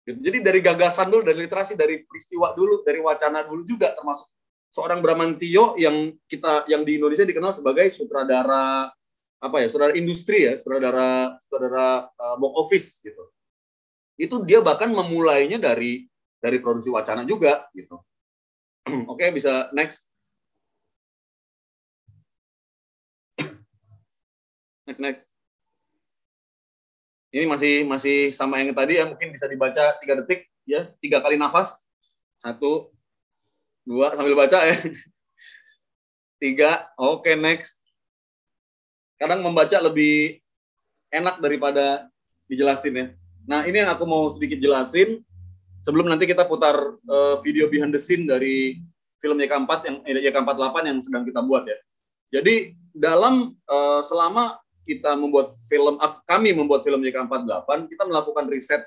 Jadi dari gagasan dulu, dari literasi, dari peristiwa dulu, dari wacana dulu juga, termasuk seorang Bramantio yang di Indonesia dikenal sebagai sutradara sutradara industri ya, sutradara box office gitu. Itu dia bahkan memulainya dari produksi wacana juga gitu. Oke, bisa next. Next. Ini masih sama yang tadi ya, mungkin bisa dibaca 3 detik ya, 3 kali nafas. 1 2 sambil baca ya. 3. Oke, next. Kadang membaca lebih enak daripada dijelasin ya. Nah, ini yang aku mau sedikit jelasin sebelum nanti kita putar video behind the scene dari film YK4 YK48 yang sedang kita buat ya. Jadi dalam selama kami membuat film YK48, kita melakukan riset.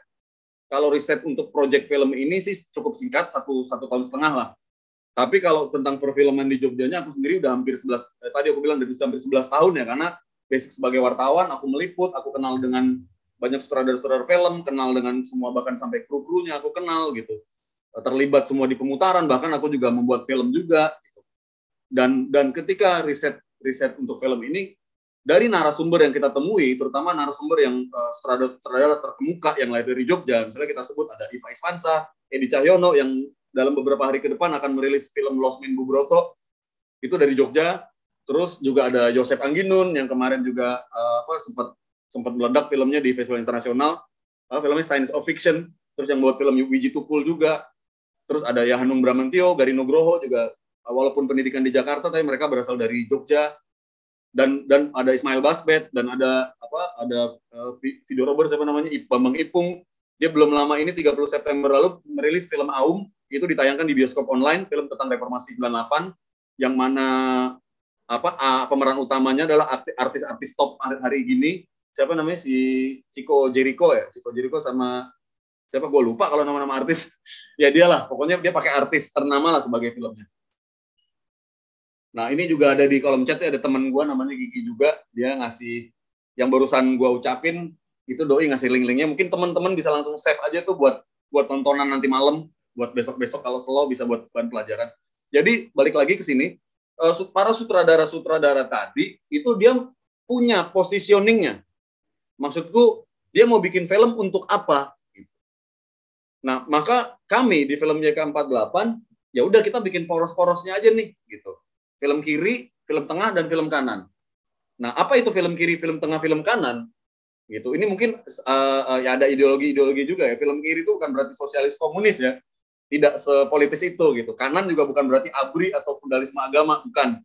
Kalau riset untuk proyek film ini sih cukup singkat, 1 tahun setengah lah. Tapi kalau tentang perfilman di Jogjanya, aku sendiri udah hampir 11, tadi aku bilang udah hampir 11 tahun ya, karena basic sebagai wartawan, aku meliput, aku kenal dengan banyak sutradara film, kenal dengan semua, bahkan sampai kru-krunya aku kenal gitu. Terlibat semua di pemutaran, bahkan aku juga membuat film juga. Gitu. Dan ketika riset untuk film ini, dari narasumber yang kita temui, terutama narasumber yang sutradara terkemuka yang lahir dari Jogja, misalnya kita sebut ada Iva Isvansa, Edi Cahyono yang dalam beberapa hari ke depan akan merilis film Lost Man Bubroto, itu dari Jogja. Terus juga ada Joseph Angginun yang kemarin juga sempat meledak filmnya di festival internasional. Filmnya Science of Fiction. Terus yang buat film Wiji Tukul juga. Terus ada Hanung Bramantio, Gari Nugroho juga, walaupun pendidikan di Jakarta tapi mereka berasal dari Jogja. Dan ada Ismail Basbet dan ada video robber siapa namanya Bambang Ipung. Dia belum lama ini 30 September lalu merilis film Aum, itu ditayangkan di bioskop online, film tentang reformasi 98 yang mana pemeran utamanya adalah artis-artis top hari gini. Siapa namanya, si Chico Jericho sama siapa, gue lupa kalau nama-nama artis. Ya dialah, pokoknya dia pakai artis ternama lah sebagai filmnya. Nah, ini juga ada di kolom chat, ada teman gue namanya Gigi juga, dia ngasih yang barusan gue ucapin, itu doi ngasih link-linknya. Mungkin teman-teman bisa langsung save aja tuh buat tontonan nanti malam, buat besok-besok kalau slow bisa buat bahan pelajaran. Jadi balik lagi ke sini, para sutradara tadi itu dia punya positioningnya. Maksudku, dia mau bikin film untuk apa? Nah, maka kami di film JK48, ya udah kita bikin poros-porosnya aja nih, gitu. Film kiri, film tengah, dan film kanan. Nah, apa itu film kiri, film tengah, film kanan? Gitu. Ini mungkin ya ada ideologi juga ya. Film kiri itu bukan berarti sosialis komunis ya. Tidak sepolitis itu gitu. Kanan juga bukan berarti ABRI atau fundamentalisme agama, bukan.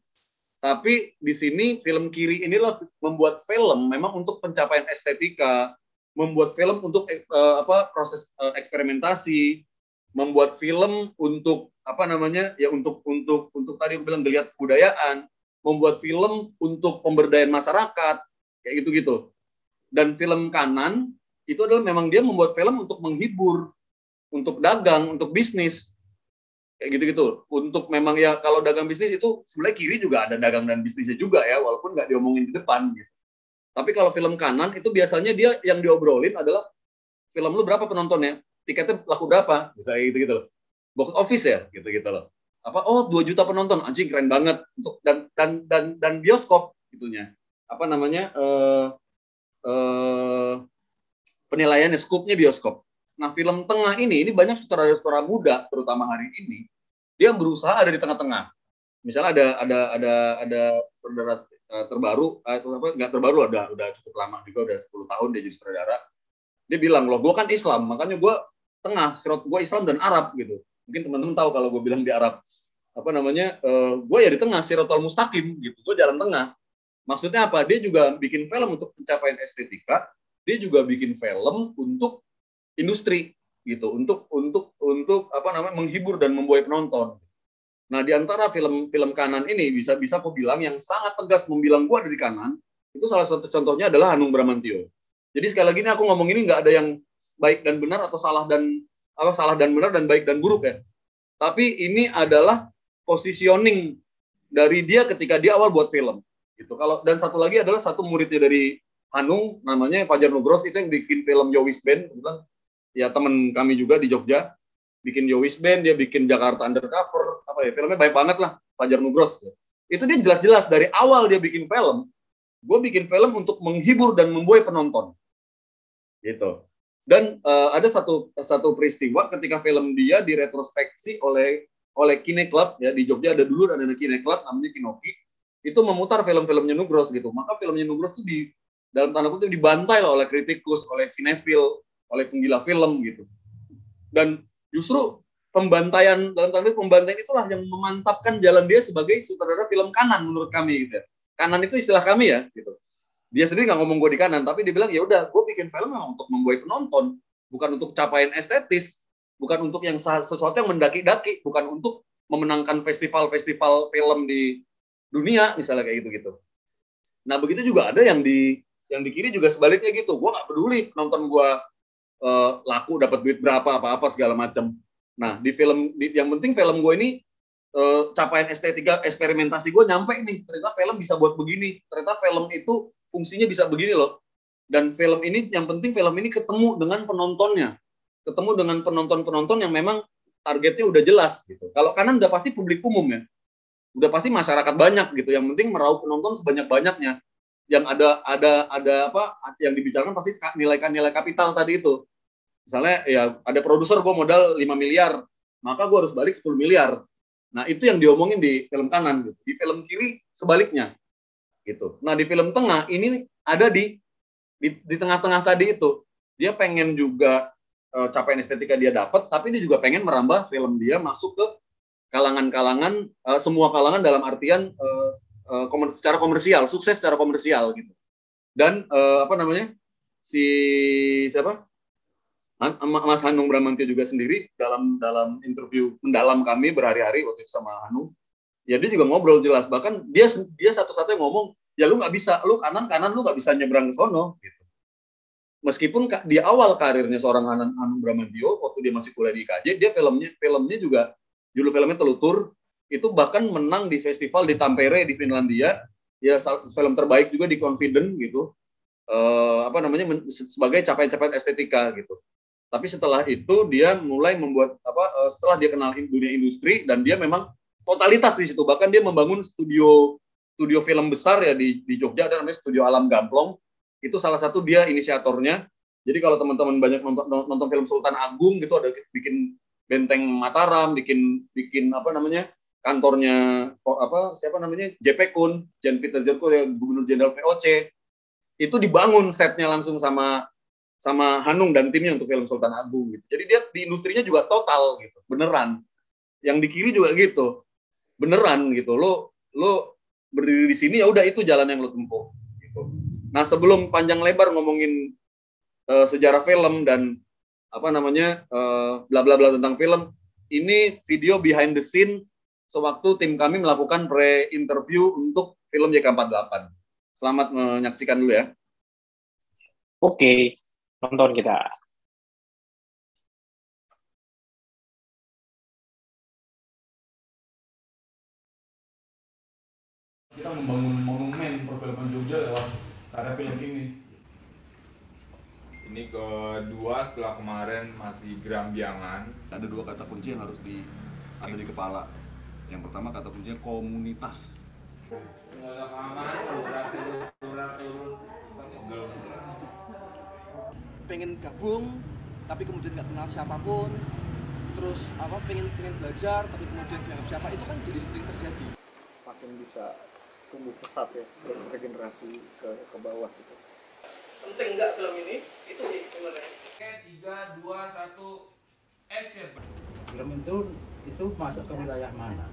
Tapi di sini film kiri inilah membuat film memang untuk pencapaian estetika, membuat film untuk proses eksperimentasi, membuat film untuk untuk tadi aku bilang geliat kebudayaan, membuat film untuk pemberdayaan masyarakat, kayak gitu-gitu. Dan film kanan itu adalah memang dia membuat film untuk menghibur, untuk dagang, untuk bisnis, kayak gitu-gitu. Untuk memang ya kalau dagang bisnis itu sebenarnya kiri juga ada dagang dan bisnisnya juga ya, walaupun nggak diomongin di depan gitu. Tapi kalau film kanan itu biasanya dia yang diobrolin adalah film lu berapa penontonnya, tiketnya laku berapa, misalnya gitu-gitu loh. Box office ya, gitu-gitu loh. 2 juta penonton, anjing keren banget. Untuk dan bioskop gitunya. Penilaiannya, skupnya bioskop. Nah, film tengah ini banyak sutradara-sutradara muda terutama hari ini, dia berusaha ada di tengah-tengah. Misalnya ada sutradara terbaru, nggak terbaru, udah cukup lama juga, udah 10 tahun dia jadi sutradara. Dia bilang, loh gue kan Islam, makanya gue tengah, gue Islam dan Arab gitu. Mungkin teman-teman tahu kalau gue bilang di Arab, gue ya di tengah, siratal mustaqim gitu, gue jalan tengah. Maksudnya apa? Dia juga bikin film untuk pencapaian estetika, dia juga bikin film untuk industri gitu, untuk menghibur dan membuai penonton. Nah, di antara film-film kanan ini bisa aku bilang yang sangat tegas membilang gue ada di kanan, itu salah satu contohnya adalah Hanung Bramantio. Jadi sekali lagi ini aku ngomong ini nggak ada yang baik dan benar atau salah dan benar dan baik dan buruk ya. Tapi ini adalah positioning dari dia ketika dia awal buat film. Gitu. Dan satu lagi adalah satu muridnya dari Hanung, namanya Fajar Nugros, itu yang bikin film Yowis Band, ya teman kami juga di Jogja, bikin Yowis Band, dia bikin Jakarta Undercover, filmnya baik banget lah, Fajar Nugros. Itu dia jelas-jelas dari awal dia bikin film, gue bikin film untuk menghibur dan membuai penonton. Gitu. Dan ada satu peristiwa ketika film dia diretrospeksi oleh Kine Club ya, di Jogja ada dulu ada Kine Club namanya Kinoki, itu memutar film-filmnya Nugros gitu. Maka filmnya Nugros itu dalam tanda kutip dibantai lah oleh kritikus, oleh sinefil, oleh penggila film gitu. Dan justru pembantaian itulah yang memantapkan jalan dia sebagai sutradara film kanan menurut kami gitu. Kanan itu istilah kami ya gitu. Dia sendiri nggak ngomong gue di kanan, tapi dia bilang ya udah, gue bikin film memang untuk membuai penonton, bukan untuk capaian estetis, bukan untuk yang sesuatu yang mendaki-daki, bukan untuk memenangkan festival-festival film di dunia misalnya kayak gitu. Nah begitu juga ada yang di kiri juga sebaliknya gitu. Gue nggak peduli penonton gue laku dapat duit berapa apa segala macam. Nah yang penting film gue ini capaian estetika eksperimentasi gue nyampe nih. Ternyata film bisa buat begini. Ternyata film itu fungsinya bisa begini loh. Dan film ini, yang penting film ini ketemu dengan penontonnya. Ketemu dengan penonton-penonton yang memang targetnya udah jelas gitu. Kalau kanan udah pasti publik umum ya. Udah pasti masyarakat banyak gitu. Yang penting meraup penonton sebanyak-banyaknya. Yang ada yang dibicarakan pasti nilai kapital tadi itu. Misalnya ya ada produser gue modal 5 miliar. maka gue harus balik 10 miliar. Nah, itu yang diomongin di film kanan gitu. Di film kiri sebaliknya gitu. Nah, di film tengah ini ada di tengah-tengah tadi itu. Dia pengen juga capaian estetika dia dapat, tapi dia juga pengen merambah film dia masuk ke kalangan-kalangan, semua kalangan dalam artian secara komersial, sukses secara komersial gitu. Dan si siapa? Mas Hanung Bramantyo juga sendiri dalam interview mendalam kami berhari-hari waktu itu sama Hanung, ya dia juga ngobrol jelas, bahkan dia satu-satunya ngomong, ya lu nggak bisa, lu kanan lu nggak bisa nyebrang ke sono gitu. Meskipun di awal karirnya seorang Hanung Bramantyo waktu dia masih kuliah di IKJ, dia filmnya juga judul filmnya Telutur, itu bahkan menang di festival di Tampere di Finlandia, ya film terbaik juga di Confident gitu, sebagai capaian-capaian estetika gitu. Tapi setelah itu dia mulai membuat setelah dia kenal dunia industri dan dia memang totalitas di situ. Bahkan dia membangun studio film besar ya di Jogja, ada namanya Studio Alam Gamplong. Itu salah satu dia inisiatornya. Jadi kalau teman-teman banyak nonton film Sultan Agung gitu, ada bikin Benteng Mataram, bikin kantornya JP Kun, Jan Peter Jerko, ya, Gubernur Jenderal VOC. Itu dibangun setnya langsung sama Hanung dan timnya untuk film Sultan Agung gitu. Jadi dia di industrinya juga total gitu, beneran. Yang di kiri juga gitu, beneran gitu. Lo berdiri di sini, ya udah itu jalan yang lo tempuh gitu. Nah, sebelum panjang lebar ngomongin sejarah film dan bla bla bla tentang film, ini video behind the scene sewaktu tim kami melakukan pre-interview untuk film JK48. Selamat menyaksikan dulu ya. Oke. Nonton kita. Kita membangun monumen perfilman Jogja lewat karya film ini. Ini kedua setelah kemarin masih Gerambiangan. Ada dua kata kunci yang harus ada di kepala. Yang pertama kata kuncinya komunitas. Pengen gabung tapi kemudian nggak kenal siapapun, terus pengen belajar tapi kemudian dianggap siapa, itu kan jadi sering terjadi. Makin bisa tumbuh pesat ya, regenerasi ke bawah gitu. Penting nggak film ini? Itu sih sebenarnya. 3, 2, 1, action. Film itu masuk ke wilayah mana?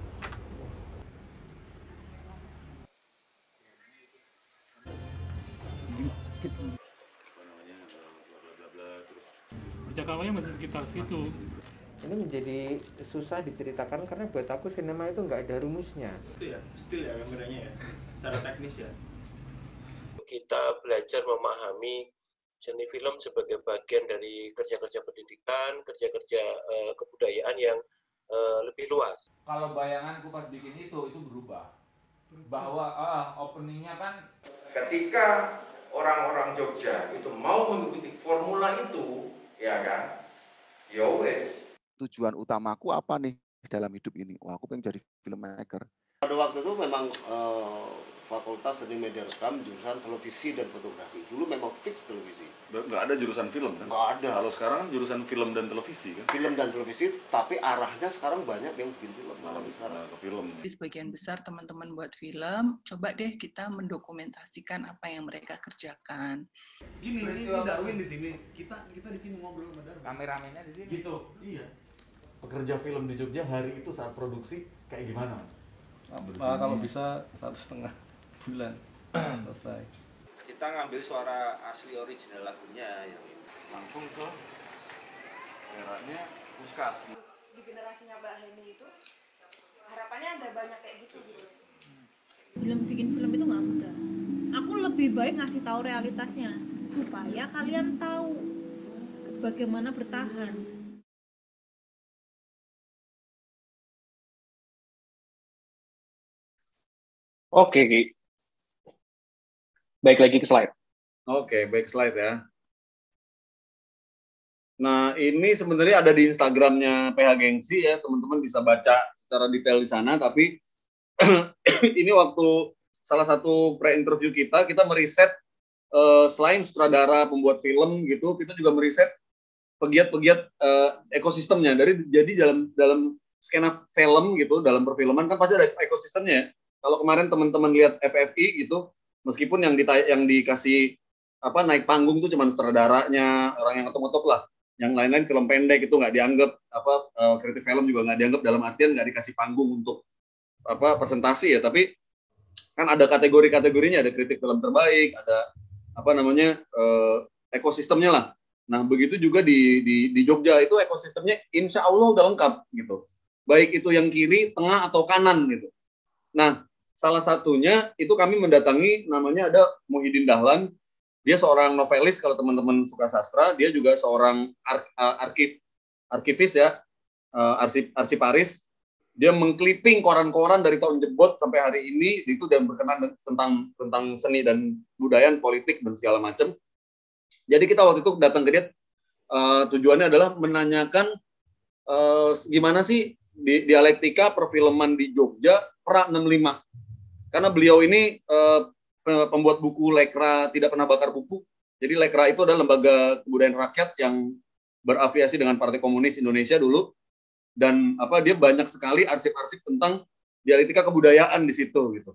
Percakapannya masih sekitar situ. Ini menjadi susah diceritakan karena buat aku sinema itu nggak ada rumusnya. Itu ya, still ya kameranya ya, secara teknis ya. Kita belajar memahami seni film sebagai bagian dari kerja-kerja pendidikan, kerja-kerja kebudayaan yang lebih luas. Kalau bayanganku pas bikin itu berubah. Bahwa openingnya kan Ketika orang-orang Jogja itu mau mengikuti formula itu, ya kan? Ya wes. Tujuan utamaku apa nih dalam hidup ini? Wah, aku pengen jadi filmmaker. Pada waktu itu memang Fakultas Seni Media Rekam, jurusan televisi dan fotografi. Dulu memang fix televisi. Nggak ada jurusan film kan? Nggak ada. Kalau sekarang kan jurusan film dan televisi kan? Film dan televisi, tapi arahnya sekarang banyak yang bikin film. Ke film. Di sebagian besar teman-teman buat film, coba deh kita mendokumentasikan apa yang mereka kerjakan. Gini, ini Darwin di sini. Kita di sini ngobrol sama Darwin. Kameramennya di sini. Gitu. Iya. Pekerja film di Jogja hari itu saat produksi kayak gimana? Kalau bisa 1,5 bulan selesai. Kita ngambil suara asli original lagunya yang langsung ke daerahnya Muscat. Di generasinya Mbak Heni itu harapannya ada banyak kayak gitu. Bikin film itu nggak mudah. Aku lebih baik ngasih tahu realitasnya supaya kalian tahu bagaimana bertahan. Oke, Ki. Baik lagi ke slide. Oke, baik slide ya. Nah, ini sebenarnya ada di Instagramnya PH Gengsi ya, teman-teman bisa baca secara detail di sana, tapi ini waktu salah satu pre-interview kita meriset selain sutradara, pembuat film gitu, kita juga meriset pegiat-pegiat ekosistemnya. Jadi dalam skena film gitu, dalam perfilman kan pasti ada ekosistemnya. Kalau kemarin teman-teman lihat FFI gitu, meskipun yang dikasih naik panggung tuh cuma sutradaranya, orang yang ngetop-ngetop lah. Yang lain-lain film pendek itu nggak dianggap kreatif film juga nggak dianggap, dalam artian nggak dikasih panggung untuk presentasi ya. Tapi kan ada kategori-kategorinya, ada kritik film terbaik, ada ekosistemnya lah. Nah, begitu juga di Jogja itu ekosistemnya insya Allah udah lengkap gitu. Baik itu yang kiri, tengah, atau kanan gitu. Nah, salah satunya itu kami mendatangi, namanya ada Muhyiddin Dahlan. Dia seorang novelis kalau teman-teman suka sastra. Dia juga seorang arkivis ya, arsiparis. Dia mengkliping koran-koran dari tahun jebot sampai hari ini. Itu dan berkenan tentang seni dan budaya, politik, dan segala macam. Jadi kita waktu itu datang ke dia, tujuannya adalah menanyakan gimana sih dialektika perfilman di Jogja pra 65. Karena beliau ini pembuat buku Lekra Tidak Pernah Bakar Buku. Jadi Lekra itu adalah lembaga kebudayaan rakyat yang berafiliasi dengan Partai Komunis Indonesia dulu. Dan dia banyak sekali arsip-arsip tentang dialektika kebudayaan di situ gitu.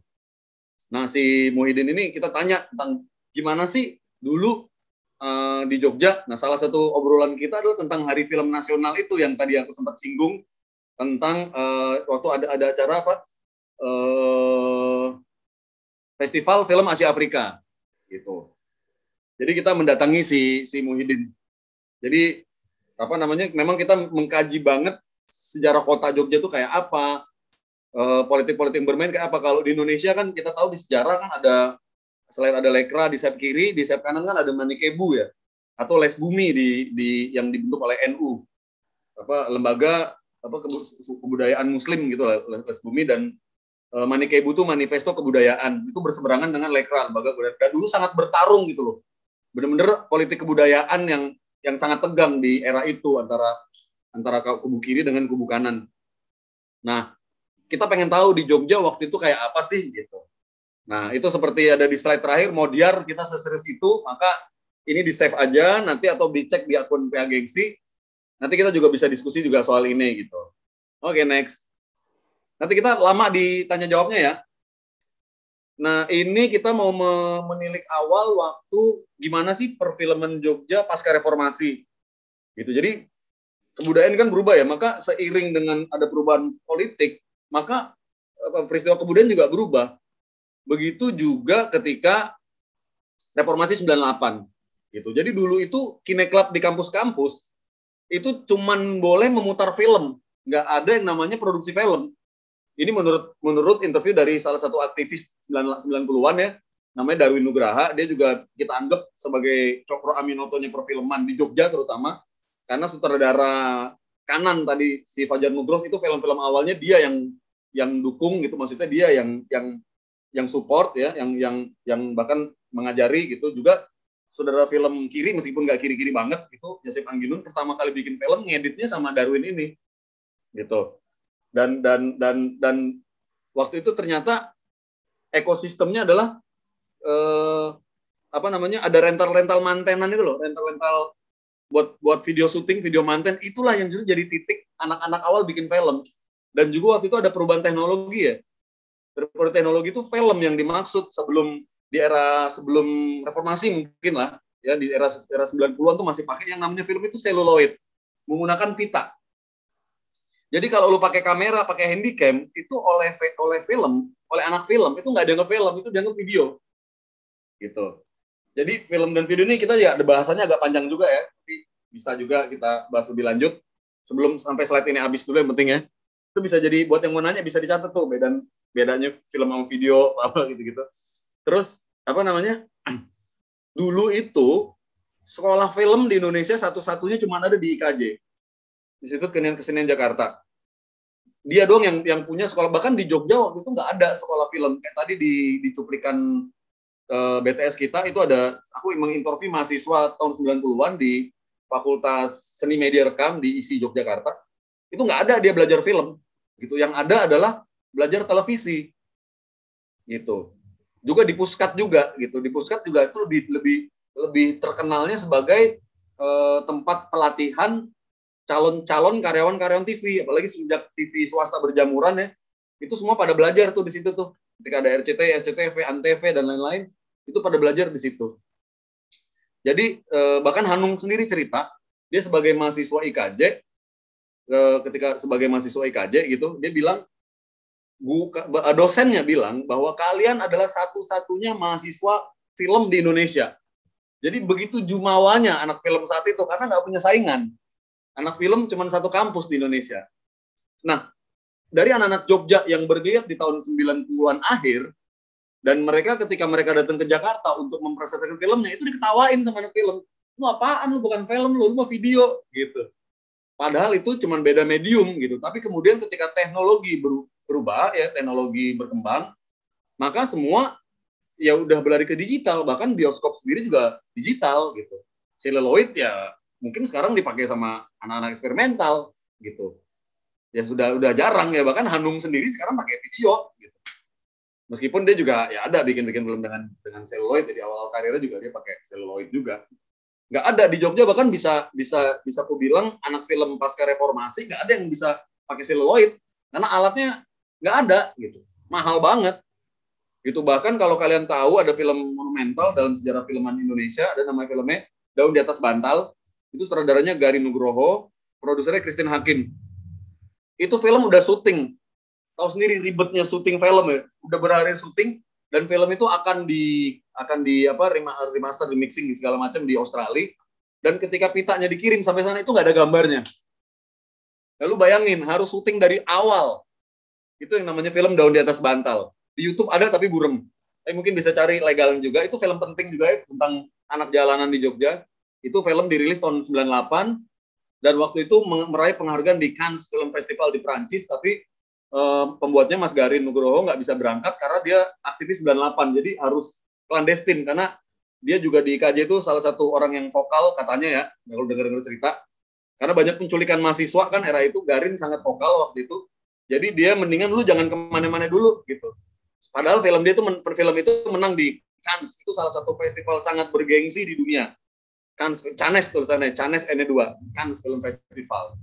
Nah, si Muhyiddin ini kita tanya tentang gimana sih dulu di Jogja. Nah, salah satu obrolan kita adalah tentang Hari Film Nasional itu yang tadi aku sempat singgung, tentang waktu ada acara Festival Film Asia Afrika gitu. Jadi kita mendatangi si Muhyiddin. Jadi memang kita mengkaji banget sejarah kota Jogja itu kayak apa, politik-politik bermain kayak apa. Kalau di Indonesia kan kita tahu di sejarah kan ada, selain ada Lekra di sayap kiri, di sayap kanan kan ada Manikebu ya, atau Les Bumi yang dibentuk oleh NU, lembaga kebudayaan Muslim gitu lah, Les Bumi, dan Manikebu itu Manifesto Kebudayaan, itu berseberangan dengan Lekra, lembaga kebudayaan. Dulu sangat bertarung gitu loh, bener-bener politik kebudayaan yang sangat tegang di era itu antara kubu kiri dengan kubu kanan. Nah, kita pengen tahu di Jogja waktu itu kayak apa sih gitu. Nah, itu seperti ada di slide terakhir, Modiar kita seserius itu, maka ini di-save aja nanti atau dicek di akun PH Gengsi. Nanti kita juga bisa diskusi juga soal ini gitu. Oke, next. Nanti kita lama ditanya jawabnya ya. Nah, ini kita mau menilik awal waktu gimana sih perfilman Jogja pasca reformasi. Gitu. Jadi kebudayaan kan berubah ya, maka seiring dengan ada perubahan politik, maka peristiwa kebudayaan juga berubah. Begitu juga ketika reformasi 98 gitu. Jadi dulu itu kineklab di kampus-kampus itu cuman boleh memutar film, nggak ada yang namanya produksi film. Ini menurut interview dari salah satu aktivis 90-an ya, namanya Darwin Nugraha. Dia juga kita anggap sebagai Cokro Aminotonya perfilman di Jogja terutama, karena sutradara kanan tadi si Fajar Nugros itu film-film awalnya dia yang dukung gitu, maksudnya dia yang support ya, yang bahkan mengajari gitu. Juga saudara film kiri meskipun nggak kiri-kiri banget gitu, Yasif Angginun pertama kali bikin film ngeditnya sama Darwin ini gitu. Dan waktu itu ternyata ekosistemnya adalah ada rental mantenan itu loh, rental buat video syuting, video manten. Itulah yang justru jadi titik anak-anak awal bikin film. Dan juga waktu itu ada perubahan teknologi ya. Perubahan teknologi itu film yang dimaksud sebelum reformasi mungkin lah ya, di era 90-an tuh masih pakai yang namanya film itu seluloid, menggunakan pita. Jadi kalau lu pakai kamera, pakai handycam, itu oleh anak film itu nggak dianggap film, itu dianggap video. Gitu. Jadi film dan video ini kita ya ada bahasanya agak panjang juga ya, tapi bisa juga kita bahas lebih lanjut sebelum sampai slide ini habis dulu yang penting ya. Itu bisa jadi buat yang mau nanya bisa dicatat tuh bedanya film sama video apa gitu-gitu. Terus dulu itu sekolah film di Indonesia satu-satunya cuma ada di IKJ, Institut Kesenian Jakarta. Dia doang yang punya sekolah. Bahkan di Jogja waktu itu nggak ada sekolah film. Kayak tadi di cuplikan BTS kita itu ada, aku menginterview mahasiswa tahun 90-an di Fakultas Seni Media Rekam di ISI Yogyakarta. Itu nggak ada dia belajar film. Gitu. Yang ada adalah belajar televisi. Gitu. Juga di Puskat juga gitu. Di Puskat juga itu lebih terkenalnya sebagai tempat pelatihan calon-calon karyawan-karyawan TV, apalagi sejak TV swasta berjamuran ya, itu semua pada belajar tuh di situ tuh. Ketika ada RCTI, SCTV, Antv dan lain-lain, itu pada belajar di situ. Jadi bahkan Hanung sendiri cerita, dia sebagai mahasiswa IKJ, ketika sebagai mahasiswa IKJ gitu, dia bilang, dosennya bilang bahwa kalian adalah satu-satunya mahasiswa film di Indonesia. Jadi begitu jumawanya anak film saat itu, karena nggak punya saingan. Anak film cuma satu kampus di Indonesia. Nah, dari anak-anak Jogja yang bergeliat di tahun 90-an akhir, dan mereka ketika mereka datang ke Jakarta untuk mempresentasikan filmnya, itu diketawain sama anak film. Lu apaan, lu bukan film, lu mau video, gitu. Padahal itu cuma beda medium, gitu. Tapi kemudian ketika teknologi berubah, ya teknologi berkembang, maka semua ya udah berlari ke digital, bahkan bioskop sendiri juga digital, gitu. Celluloid ya mungkin sekarang dipakai sama anak-anak eksperimental, gitu. Ya udah jarang ya, bahkan Hanung sendiri sekarang pakai video, gitu. Meskipun dia juga ya ada bikin film dengan celluloid, jadi awal karirnya juga dia pakai celluloid juga. Nggak ada di Jogja, bahkan bisa aku bilang anak film pasca reformasi nggak ada yang bisa pakai celluloid karena alatnya nggak ada, gitu. Mahal banget. Gitu. Bahkan kalau kalian tahu ada film monumental dalam sejarah filman Indonesia, ada nama filmnya Daun di Atas Bantal. Itu sutradaranya Gari Nugroho, produsernya Christine Hakim. Itu film udah syuting. Tahu sendiri ribetnya syuting film ya. Udah berhari syuting dan film itu akan di remaster, di mixing di segala macam di Australia. Dan ketika pitanya dikirim sampai sana itu nggak ada gambarnya. Lalu bayangin harus syuting dari awal. Itu yang namanya film Daun di Atas Bantal. Di YouTube ada tapi burem. Tapi mungkin bisa cari legalnya juga. Itu film penting juga ya, tentang anak jalanan di Jogja. Itu film dirilis tahun 98 dan waktu itu meraih penghargaan di Cannes Film Festival di Prancis, tapi pembuatnya Mas Garin Nugroho nggak bisa berangkat karena dia aktivis 98, jadi harus clandestin karena dia juga di IKJ itu salah satu orang yang vokal katanya ya, kalau dengar cerita. Karena banyak penculikan mahasiswa kan era itu, Garin sangat vokal waktu itu. Jadi dia mendingan lu jangan kemana-mana dulu gitu. Padahal film itu menang di Cannes, itu salah satu festival sangat bergengsi di dunia. Cannes tulisannya, Cannes N2, Cannes Film Festival,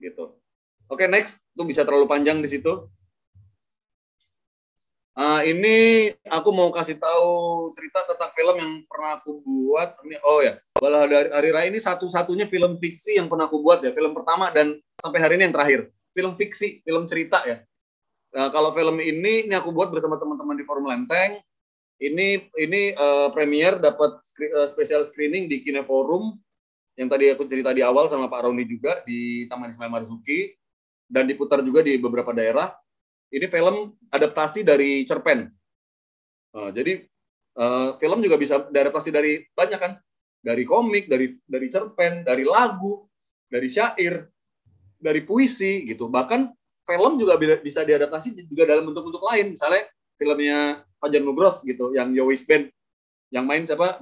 gitu. Oke, next, itu bisa terlalu panjang di situ. Ini aku mau kasih tahu cerita tentang film yang pernah aku buat. Oh ya, Bala Hari Raya ini satu-satunya film fiksi yang pernah aku buat ya, film pertama dan sampai hari ini yang terakhir. Film fiksi, film cerita ya. Nah, kalau film ini aku buat bersama teman-teman di Forum Lenteng. Ini premier dapat special screening di Kineforum yang tadi aku cerita di awal sama Pak Roni juga di Taman Ismail Marzuki dan diputar juga di beberapa daerah. Ini film adaptasi dari cerpen. Jadi film juga bisa diadaptasi dari banyak kan, dari komik, dari cerpen, dari lagu, dari syair, dari puisi gitu. Bahkan film juga bisa diadaptasi juga dalam bentuk-bentuk lain. Misalnya filmnya Fajar Nugros gitu, yang Yowis Band, yang main siapa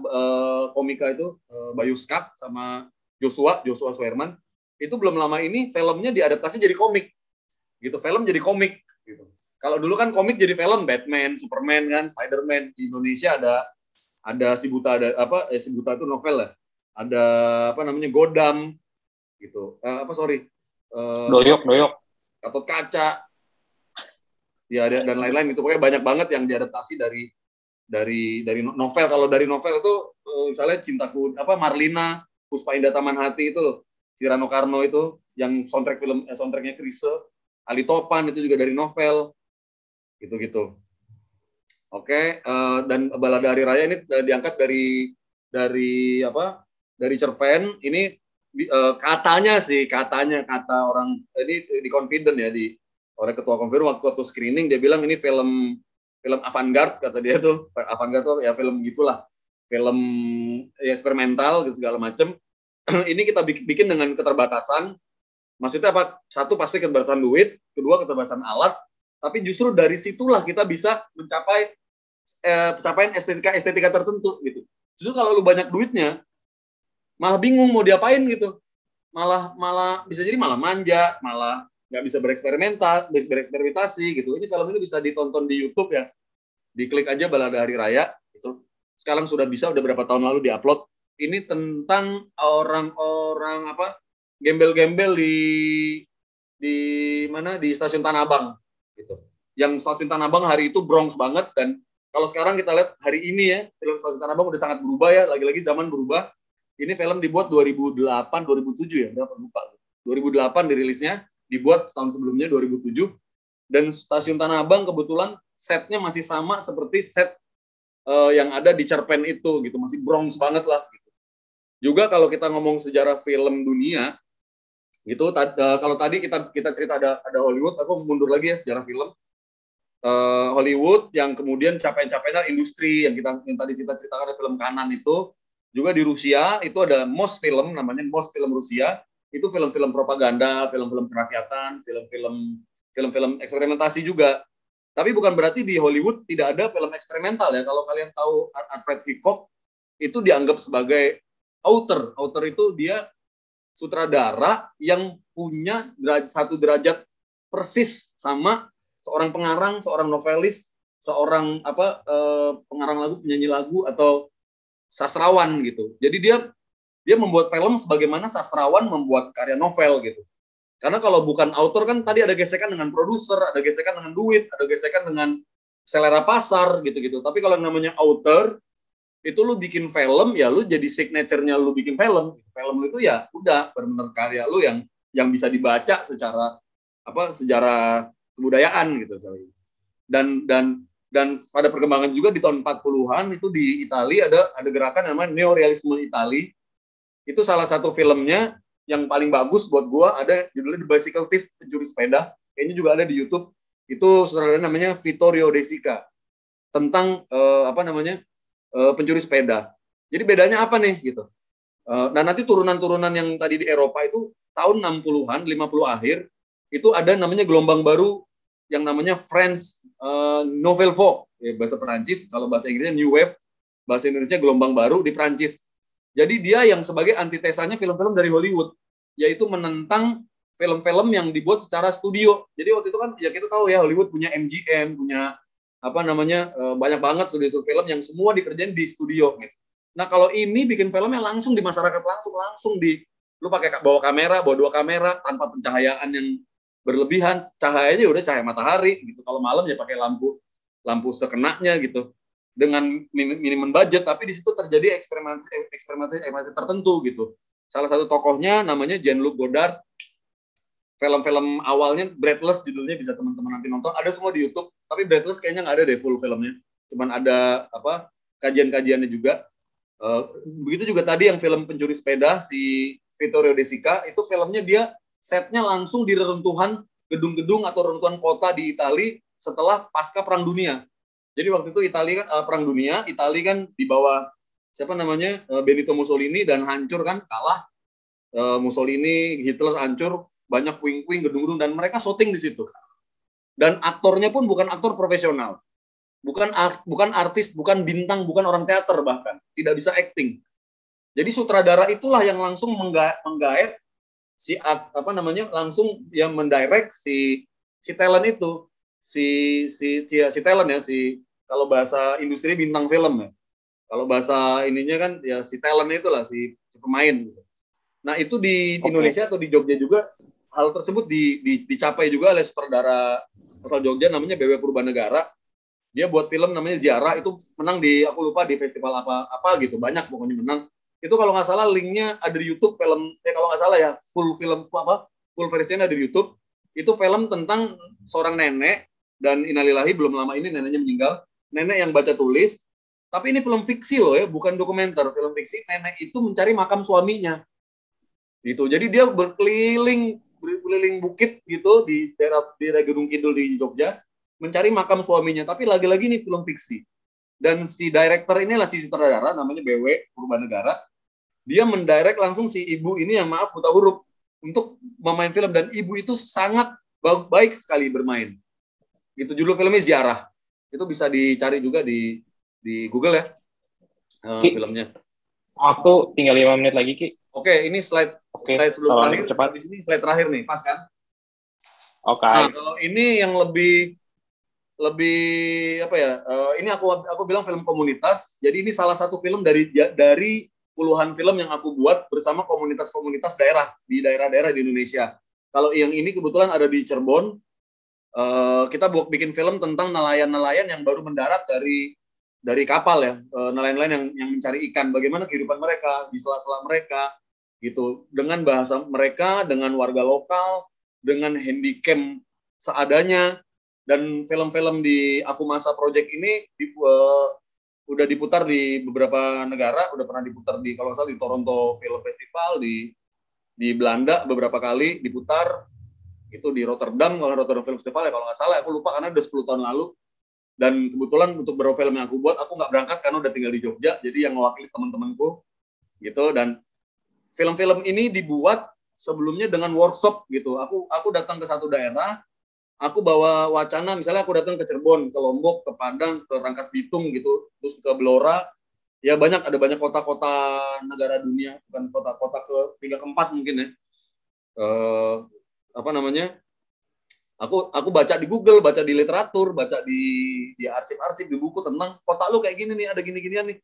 komika itu Bayu Skak sama Joshua Suherman. Itu belum lama ini filmnya diadaptasi jadi komik, gitu. Film jadi komik, gitu. Kalau dulu kan komik jadi film, Batman, Superman kan, Spiderman. Di Indonesia ada Si Buta, Si Buta itu novel lah. Ada Godam, gitu. Doyok. Gatot Kaca. Ya dan lain-lain gitu, pokoknya banyak banget yang diadaptasi dari novel. Kalau dari novel itu misalnya Cintaku Marlina, Puspa Indah Taman Hati itu loh, Kirano Karno itu yang soundtracknya Chrisye, Ali Topan itu juga dari novel gitu. Oke, dan Balada Hari Raya ini diangkat dari cerpen. Ini kata orang ini di Confident ya, oleh ketua Confident waktu screening dia bilang ini film avant-garde, kata dia tuh. Avant-garde tuh ya film gitulah, film ya eksperimental gitu, segala macam. Ini kita bikin dengan keterbatasan. Maksudnya apa? Satu pasti keterbatasan duit, kedua keterbatasan alat, tapi justru dari situlah kita bisa mencapai pencapaian estetika tertentu gitu. Justru kalau lu banyak duitnya malah bingung mau diapain gitu. Malah bisa jadi malah manja, malah nggak bisa bereksperimentasi gitu. Ini film ini bisa ditonton di YouTube ya. Diklik aja Balada Hari Raya gitu. Sekarang udah berapa tahun lalu diupload. ini tentang orang-orang gembel-gembel di mana, di stasiun Tanah Abang gitu. Yang stasiun Tanah Abang hari itu Bronx banget, dan kalau sekarang kita lihat hari ini ya, film stasiun Tanah Abang udah sangat berubah ya, lagi-lagi zaman berubah. Ini film dibuat 2008 2007 ya, berapa lupa. 2008 dirilisnya, dibuat tahun sebelumnya 2007, dan stasiun Tanah Abang kebetulan setnya masih sama seperti set yang ada di cerpen itu gitu, masih Bronx banget lah gitu. Juga kalau kita ngomong sejarah film dunia gitu, kalau tadi kita cerita ada Hollywood, aku mundur lagi ya sejarah film. Hollywood yang kemudian capaian-capaian industri yang tadi kita ceritakan, ada film Kanan itu. Juga di Rusia itu ada MOS film, namanya MOS film Rusia. Itu film-film propaganda, film-film kerakyatan, film-film eksperimentasi juga. Tapi bukan berarti di Hollywood tidak ada film eksperimental ya. Kalau kalian tahu Alfred Hitchcock, itu dianggap sebagai author. Author itu dia sutradara yang punya satu derajat persis sama seorang pengarang, seorang novelis, seorang pengarang lagu, penyanyi lagu, atau sastrawan gitu. Jadi dia membuat film sebagaimana sastrawan membuat karya novel gitu. Karena kalau bukan author kan tadi ada gesekan dengan produser, ada gesekan dengan duit, ada gesekan dengan selera pasar gitu-gitu. Tapi kalau yang namanya author, itu lu bikin film ya lu jadi signature-nya lu bikin film. Film lu itu ya udah benar-benar karya lu yang bisa dibaca secara sejarah kebudayaan gitu. Dan pada perkembangan juga di tahun 40-an itu di Italia ada gerakan namanya neorealisme Itali. Itu salah satu filmnya yang paling bagus buat gua, ada judulnya The Bicycle Thief, pencuri sepeda. Kayaknya juga ada di YouTube. Itu sutradara namanya Vittorio De Sica. Tentang pencuri sepeda. Jadi bedanya apa nih gitu. Nah nanti turunan-turunan yang tadi di Eropa itu tahun 60-an, 50 akhir, itu ada namanya gelombang baru yang namanya French Nouvelle Vague, ya, bahasa Perancis, kalau bahasa Inggrisnya New Wave, bahasa Indonesia gelombang baru di Perancis. Jadi dia yang sebagai antitesanya film-film dari Hollywood, yaitu menentang film-film yang dibuat secara studio. Jadi waktu itu kan ya kita tahu ya Hollywood punya MGM, punya banyak banget studio film yang semua dikerjain di studio. Nah kalau ini bikin filmnya langsung di masyarakat, langsung lu pakai bawa dua kamera tanpa pencahayaan yang berlebihan, cahayanya udah cahaya matahari gitu. Kalau malam ya pakai lampu sekenanya gitu. Dengan minimum budget, tapi di situ terjadi eksperimentasi tertentu gitu. Salah satu tokohnya namanya Jean-Luc Godard. Film-film awalnya Breathless judulnya, bisa teman-teman nanti nonton. Ada semua di YouTube, tapi Breathless kayaknya nggak ada deh full filmnya. Cuman ada kajian-kajiannya juga. Begitu juga tadi yang film pencuri sepeda si Vittorio De Sica, itu filmnya dia setnya langsung di reruntuhan gedung-gedung atau reruntuhan kota di Italia setelah pasca Perang Dunia. Jadi waktu itu Italia kan Perang Dunia, Italia kan di bawah Benito Mussolini, dan hancur kan, kalah. Mussolini, Hitler hancur, banyak puing-puing, gedung-gedung, dan mereka syuting di situ. Dan aktornya pun bukan aktor profesional, bukan artis, bukan bintang, bukan orang teater, bahkan tidak bisa acting. Jadi sutradara itulah yang langsung menggait langsung yang mendirect si talent itu, si talent ya, kalau bahasa industri bintang film ya. Kalau bahasa ininya kan ya si talent itulah si pemain gitu. Nah, itu di Indonesia atau di Jogja juga hal tersebut dicapai juga oleh sutradara asal Jogja namanya BW Purbanegara. Dia buat film namanya Ziarah, itu menang aku lupa di festival apa gitu, banyak pokoknya menang. Itu kalau nggak salah linknya ada di YouTube, film kalau nggak salah ya full versinya ada di YouTube. Itu film tentang seorang nenek, dan innalillahi belum lama ini neneknya meninggal. Nenek yang baca tulis, tapi ini film fiksi loh ya, bukan dokumenter, film fiksi. Nenek itu mencari makam suaminya. Gitu. Jadi dia berkeliling bukit gitu di daerah Gunung Kidul di Jogja mencari makam suaminya, tapi lagi-lagi ini film fiksi. Dan si director inilah si sutradara namanya BW Purbanegara. Dia mendirect langsung si ibu ini yang maaf buta huruf untuk memain film, dan ibu itu sangat baik sekali bermain. Gitu, judul filmnya Ziarah. Itu bisa dicari juga di Google ya. Filmnya. Waktu tinggal 5 menit lagi, Ki. Oke, ini slide sebelum terakhir. Cepat. Di sini slide terakhir nih, pas kan? Oke. Nah, kalau ini yang lebih apa ya? Ini aku bilang film komunitas. Jadi ini salah satu film dari puluhan film yang aku buat bersama komunitas-komunitas daerah di daerah-daerah di Indonesia. Kalau yang ini kebetulan ada di Cirebon, kita bikin film tentang nelayan-nelayan yang baru mendarat dari kapal ya, nelayan-nelayan yang mencari ikan, bagaimana kehidupan mereka di sela-sela mereka gitu, dengan bahasa mereka, dengan warga lokal, dengan handycam seadanya. Dan film-film di Aku Masa Project ini udah diputar di beberapa negara, udah pernah diputar di, kalau nggak salah, di Toronto Film Festival, di Belanda beberapa kali diputar, itu di Rotterdam, kalau Rotterdam Film Festival ya kalau nggak salah, aku lupa karena udah 10 tahun lalu. Dan kebetulan untuk beberapa film yang aku buat, aku nggak berangkat karena udah tinggal di Jogja, jadi yang mewakili teman-temanku gitu. Dan film-film ini dibuat sebelumnya dengan workshop gitu. Aku datang ke satu daerah, aku bawa wacana, misalnya aku datang ke Cirebon, ke Lombok, ke Padang, ke Rangkas Bitung gitu, terus ke Blora. Ya ada banyak kota-kota negara dunia, bukan kota-kota ke-3 ke-4 mungkin ya. Aku baca di Google, baca di literatur, baca di arsip-arsip, di buku tentang kota lu kayak gini nih, ada gini-ginian nih.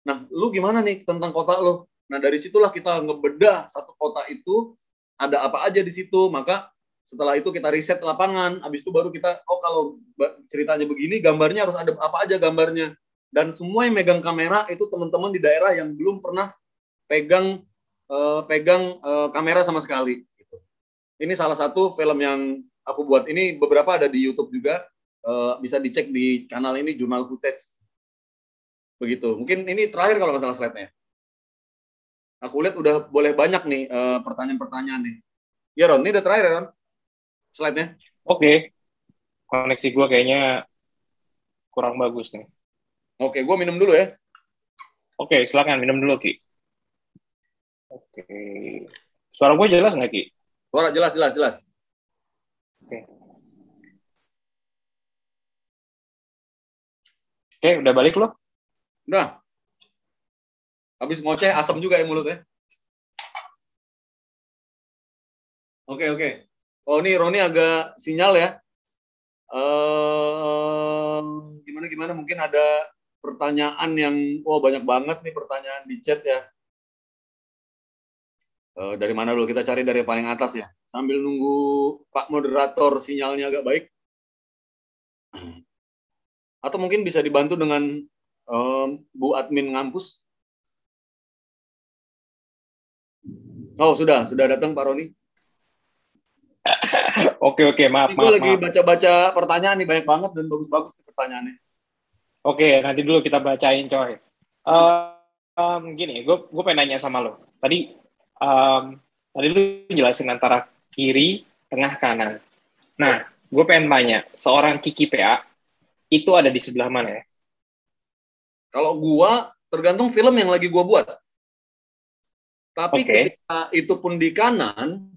Nah, lu gimana nih tentang kota lu? Nah, dari situlah kita ngebedah satu kota itu ada apa aja di situ. Maka setelah itu kita riset lapangan, habis itu baru kita, kalau ceritanya begini, gambarnya harus ada apa aja gambarnya. Dan semua yang megang kamera itu teman-teman di daerah yang belum pernah pegang kamera sama sekali. Gitu. Ini salah satu film yang aku buat. Ini beberapa ada di YouTube juga, bisa dicek di kanal ini, Jurnal Footage. Begitu. Mungkin ini terakhir kalau nggak salah slide-nya. Aku lihat udah boleh banyak nih pertanyaan-pertanyaan nih. Ya Ron, ini udah terakhir ya Ron? Slide-nya. Oke. Koneksi gue kayaknya kurang bagus nih. Oke, gue minum dulu ya. Oke, silakan minum dulu, Ki. Oke. Suara gue jelas nggak, Ki? Suara jelas. Oke, udah balik lo? Udah. Habis ngoceh, asam juga ya mulutnya. Oke. Oh, ini Roni agak sinyal ya. Gimana? Mungkin ada pertanyaan yang, banyak banget nih pertanyaan di chat ya. Dari mana dulu? Kita cari dari paling atas ya. Sambil nunggu Pak Moderator sinyalnya agak baik. Atau mungkin bisa dibantu dengan Bu Admin Ngampus. Oh, sudah datang Pak Roni. Oke, maaf. Gue lagi baca-baca pertanyaan nih, banyak banget dan bagus-bagus pertanyaannya. Oke, nanti dulu kita bacain, coy. Gini, gue pengen nanya sama lo. Tadi lu jelasin antara kiri, tengah, kanan. Nah, gue pengen tanya, seorang Kiki PA itu ada di sebelah mana ya? Kalau gue, tergantung film yang lagi gue buat. Tapi ketika itu pun di kanan,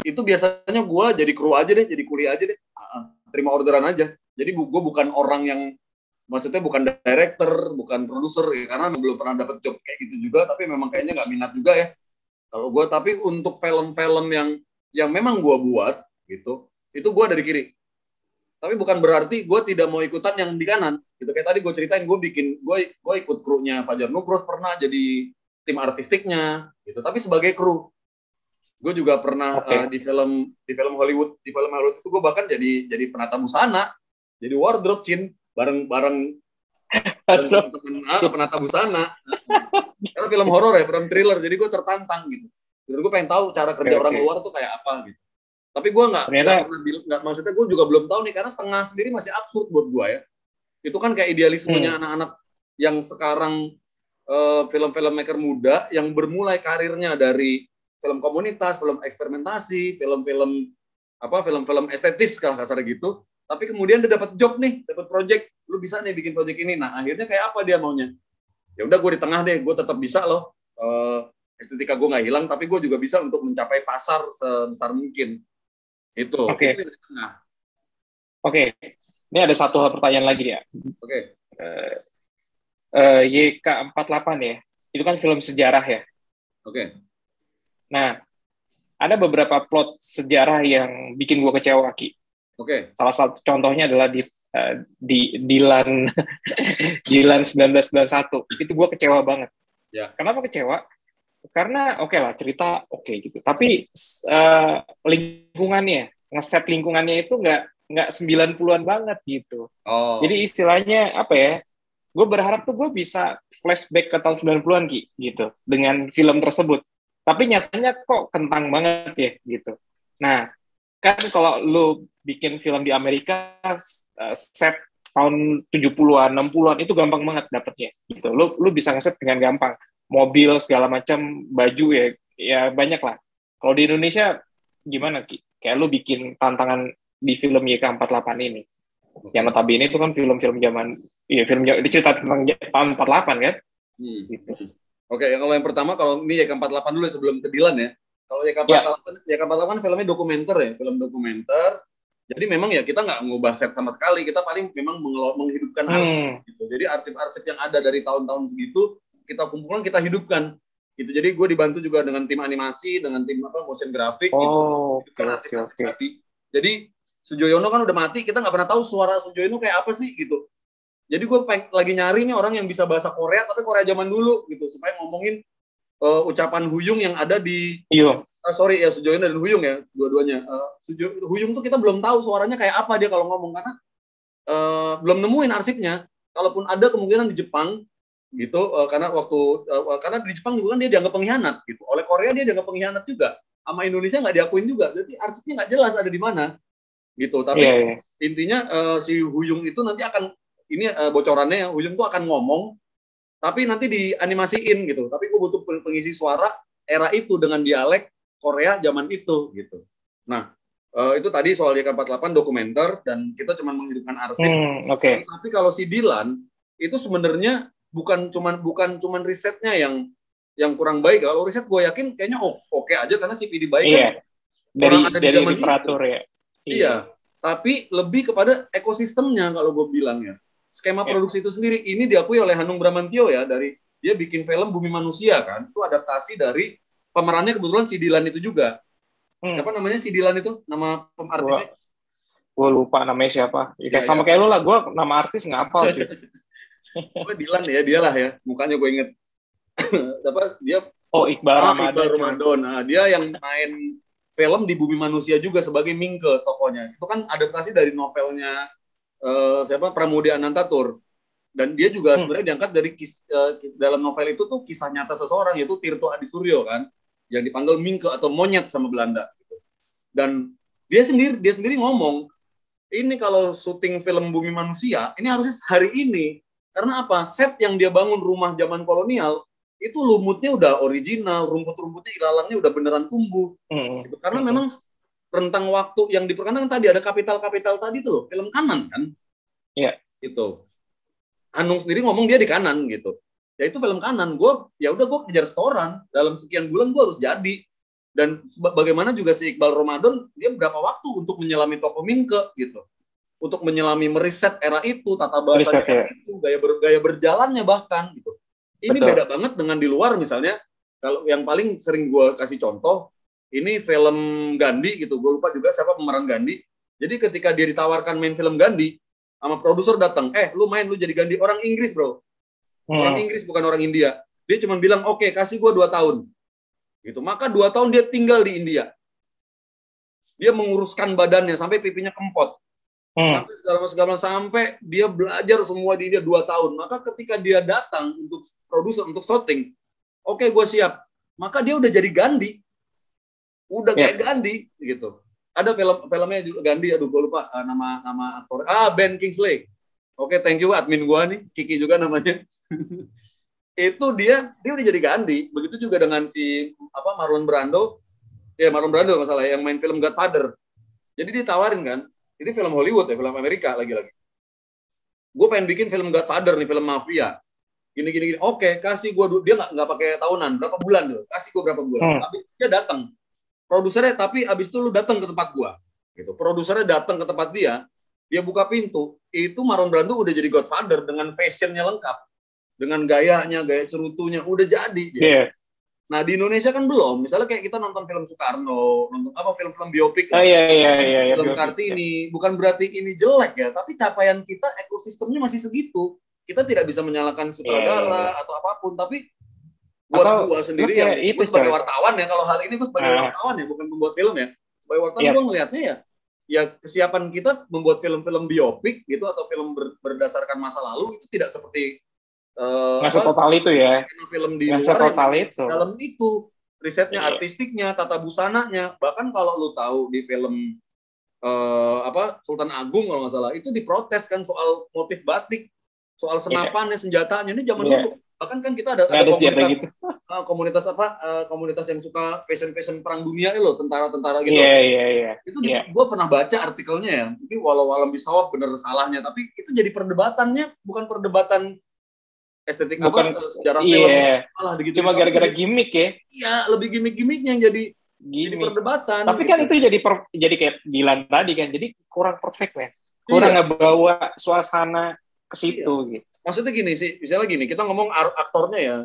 itu biasanya gue jadi kru aja deh, jadi kuli aja deh. Terima orderan aja. Jadi gue bukan orang yang, maksudnya bukan director, bukan produser, ya, karena belum pernah dapat job kayak gitu juga, tapi memang kayaknya nggak minat juga ya. Kalau gue, tapi untuk film-film yang memang gue buat, gitu, itu gue dari kiri. Tapi bukan berarti gue tidak mau ikutan yang di kanan. Gitu. Kayak tadi gue ceritain, gue ikut krunya Fajar Nugros, pernah jadi tim artistiknya, gitu. Tapi sebagai kru. Gue juga pernah di film Hollywood itu gue bahkan jadi penata busana, jadi wardrobe scene bareng teman penata busana. Karena film horor ya, film thriller, jadi gue tertantang gitu. Jadi gue pengen tahu cara kerja orang luar tuh kayak apa gitu. Tapi gue nggak maksudnya gue juga belum tahu nih, karena tengah sendiri masih absurd buat gue ya. Itu kan kayak idealismenya anak-anak yang sekarang film-film maker muda yang bermulai karirnya dari film komunitas, film eksperimentasi, film-film estetis kalau kasar gitu. Tapi kemudian dia dapat job nih, dapat project, lu bisa nih bikin project ini. Nah, akhirnya kayak apa dia maunya? Ya udah gue di tengah deh, gue tetap bisa loh. Estetika gue nggak hilang, tapi gue juga bisa untuk mencapai pasar sebesar mungkin. Itu. Oke. Itu di tengah. Oke. Ini ada satu pertanyaan lagi ya. Oke. YK48 ya. Itu kan film sejarah ya. Oke. Nah, ada beberapa plot sejarah yang bikin gue kecewa, Ki. Oke. Salah satu contohnya adalah di Dilan 1991. Itu gue kecewa banget. Ya. Kenapa kecewa? Karena oke lah cerita oke gitu, tapi lingkungannya, ngeset lingkungannya itu nggak 90-an banget gitu. Oh. Jadi istilahnya apa ya? Gue berharap tuh gue bisa flashback ke tahun 90-an gitu dengan film tersebut. Tapi nyatanya kok kentang banget ya gitu. Nah, kan kalau lu bikin film di Amerika set tahun 70-an, 60-an itu gampang banget dapetnya gitu. Lu bisa ngeset dengan gampang. Mobil segala macam, baju ya banyak lah. Kalau di Indonesia gimana Ki? Kayak lu bikin tantangan di film YK48 ini. Yang notabene itu kan film-film zaman cerita tentang tahun 48 kan? Gitu. Oke, kalau yang pertama kalau ini YK48 dulu sebelum ke Dilan ya. Kalau YK48 filmnya dokumenter ya, film dokumenter. Jadi memang ya kita nggak ngubah set sama sekali, kita paling memang menghidupkan arsip gitu. Jadi arsip-arsip yang ada dari tahun-tahun segitu kita kumpulkan, kita hidupkan. Gitu. Jadi gue dibantu juga dengan tim animasi, dengan tim motion grafik gitu. Arsip-arsip tadi. Jadi Sujoyono kan udah mati, kita nggak pernah tahu suara Sujoyono kayak apa sih gitu. Jadi gue lagi nyari nih orang yang bisa bahasa Korea, tapi Korea zaman dulu gitu, supaya ngomongin ucapan Huyung yang ada di Sujoyono dan Huyung ya, dua-duanya. Huyung tuh kita belum tahu suaranya kayak apa dia kalau ngomong, karena belum nemuin arsipnya. Kalaupun ada kemungkinan di Jepang gitu, karena di Jepang juga kan dia dianggap pengkhianat gitu. Oleh Korea dia dianggap pengkhianat juga. Sama Indonesia nggak diakuin juga. Berarti arsipnya nggak jelas ada di mana. Gitu. Tapi intinya si Huyung itu nanti akan bocorannya ya, Huyung tuh akan ngomong tapi nanti dianimasiin gitu. Tapi gue butuh pengisi suara era itu dengan dialek Korea zaman itu gitu. Nah, itu tadi soal YK48 dokumenter dan kita cuma menghidupkan arsip. Tapi kalau si Dilan itu sebenarnya bukan cuman risetnya yang kurang baik. Kalau riset gue yakin kayaknya oke aja karena si PD baik kan orang ada di zaman literatur itu. Iya, tapi lebih kepada ekosistemnya kalau gue bilang ya. Skema produksi itu sendiri ini diakui oleh Hanung Bramantyo ya, dari dia bikin film Bumi Manusia kan. Itu adaptasi dari pemerannya kebetulan si Dilan itu juga. Siapa namanya si Dilan itu? Nama artisnya? Gue lupa namanya siapa. Sama kayak lu lah, gue nama artis nggak hafal sih. Dilan ya, dialah ya. Mukanya gue inget. Dia Iqbal Ramadan. Iqbal Ramadan. Nah, dia yang main film di Bumi Manusia juga sebagai Mingke tokohnya. Itu kan adaptasi dari novelnya Pramudia Anantatur. Dan dia juga sebenarnya diangkat dari dalam novel itu tuh kisah nyata seseorang, yaitu Tirto Adisuryo kan, yang dipanggil Mingke atau monyet sama Belanda. Dan dia sendiri ngomong, ini kalau syuting film Bumi Manusia, ini harusnya hari ini. Karena apa? Set yang dia bangun rumah zaman kolonial, itu lumutnya udah original, rumput-rumputnya ilalangnya udah beneran tumbuh. Gitu. Karena memang rentang waktu yang diperkenalkan tadi ada kapital-kapital tadi tuh loh, film Kanan kan? Iya. Gitu. Hanung sendiri ngomong dia di Kanan gitu. Ya itu film Kanan. Gue kejar setoran dalam sekian bulan gue harus jadi. Dan bagaimana juga si Iqbal Ramadan dia berapa waktu untuk menyelami toko Mingke gitu. Untuk menyelami meriset era itu, tata bahasa era itu, gaya berjalannya bahkan gitu. Ini beda banget dengan di luar misalnya. Kalau yang paling sering gue kasih contoh ini film Gandhi gitu, gue lupa juga siapa pemeran Gandhi. Jadi ketika dia ditawarkan main film Gandhi, sama produser datang, lu jadi Gandhi, orang Inggris bro, orang Inggris bukan orang India. Dia cuma bilang, oke, kasih gue 2 tahun. Gitu. Maka 2 tahun dia tinggal di India. Dia menguruskan badannya sampai pipinya kempot, sampai segala sampai dia belajar semua di India 2 tahun. Maka ketika dia datang untuk produser untuk syuting, oke, gue siap. Maka dia udah jadi Gandhi. Udah kayak Gandhi gitu. Ada filmnya juga Gandhi, aduh gue lupa nama aktor. Ben Kingsley. Oke, thank you admin gua nih, Kiki juga namanya. Itu dia udah jadi Gandhi. Begitu juga dengan si Marlon Brando. Ya Marlon Brando masalah yang main film Godfather. Jadi ditawarin kan, ini film Hollywood ya, film Amerika lagi-lagi. Gue pengen bikin film Godfather nih, film mafia. Gini. Oke, kasih gue, dia nggak pakai tahunan, berapa bulan tuh? Kasih gue berapa bulan. Habis dia datang. Produsernya, tapi abis itu lu datang ke tempat gua, gitu. Produsernya datang ke tempat dia buka pintu, itu Marlon Brando udah jadi Godfather dengan fashionnya lengkap, dengan gayanya, gaya cerutunya, udah jadi. Yeah. Nah di Indonesia kan belum, misalnya kayak kita nonton film Soekarno, nonton film-film biopik, film Kartini, bukan berarti ini jelek ya, tapi capaian kita ekosistemnya masih segitu, kita tidak bisa menyalahkan sutradara atau apapun, tapi buat Atau gue sendiri lu yang kayak gue itu, sebagai coy. wartawan ya, kalau hal ini gue sebagai wartawan ya, bukan pembuat film ya. Sebagai wartawan Yap. gue ngelihatnya ya kesiapan kita membuat film-film biopik gitu atau film berdasarkan masa lalu itu tidak seperti Nggak setotal itu ya. film di Nggak luar setotal yang itu. dalam itu risetnya, Iya. artistiknya, tata busananya. Bahkan kalau lu tahu di film Sultan Agung kalau nggak salah itu diprotes kan soal motif batik, soal senapannya, senjatanya. Ini zaman dulu. Bahkan kan kita ada komunitas gitu. Komunitas yang suka fashion perang dunia loh, tentara-tentara gitu. Iya. Itu gue pernah baca artikelnya ya. Ini walau bisawab bener salahnya, tapi itu jadi perdebatannya bukan perdebatan estetik sejarah film malah begitu. Cuma gara-gara gimmick ya. Iya, lebih gimmick-gimmicknya yang jadi perdebatan. Tapi gitu. kan itu jadi kayak Dilan tadi kan. Jadi kurang perfect ya. Kurang ngebawa suasana ke situ gitu. Maksudnya gini sih, misalnya gini, kita ngomong aktornya ya,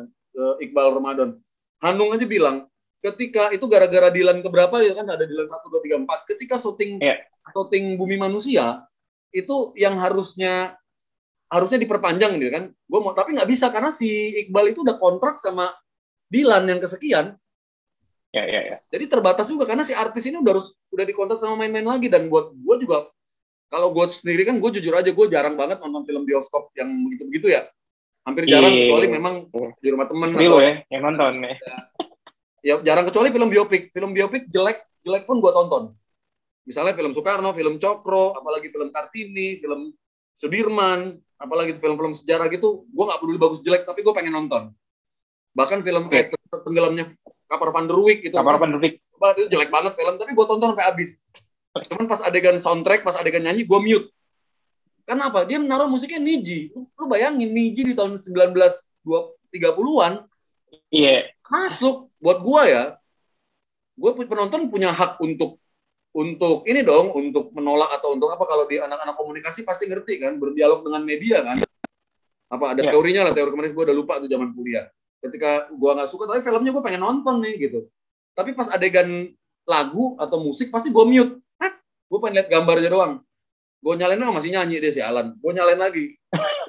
Iqbal Ramadan. Hanung aja bilang, ketika itu gara-gara Dilan keberapa ya kan, ada Dilan 1, 2, 3, 4. Ketika syuting Bumi Manusia, itu yang harusnya diperpanjang gitu kan. Tapi nggak bisa karena si Iqbal itu udah kontrak sama Dilan yang kesekian. Ya. Jadi terbatas juga karena si artis ini udah dikontrak sama main-main lagi. Dan buat gue juga, kalau gue sendiri kan, gue jujur aja gue jarang banget nonton film bioskop yang begitu-begitu ya. Hampir jarang, kecuali memang di rumah teman. Istri lo ya yang nonton ya. Ya jarang, kecuali film biopik. Film biopik jelek pun gue tonton. Misalnya film Soekarno, film Cokro, apalagi film Kartini, film Sudirman, apalagi film-film sejarah gitu, gue nggak peduli bagus jelek, tapi gue pengen nonton. Bahkan film kayak tenggelamnya Kapal Van der Wijk itu. Kapal Van der Wijk. Itu jelek banget film, tapi gue tonton sampai habis. Cuman pas adegan soundtrack, pas adegan nyanyi, gue mute. Kenapa? Dia menaruh musiknya Niji. Lu bayangin Niji di tahun 1930-an. Iya. Masuk buat gue ya. Gue penonton punya hak untuk ini dong, untuk menolak atau untuk apa. Kalau di anak-anak komunikasi pasti ngerti kan, berdialog dengan media kan. Apa ada teorinya lah, teori kemarin gue udah lupa tuh zaman kuliah. Ketika gue nggak suka, tapi filmnya gue pengen nonton nih gitu. Tapi pas adegan lagu atau musik pasti gue mute. Gue pengen lihat gambarnya doang. Gue nyalain masih nyanyi deh si Alan. Gue nyalain lagi.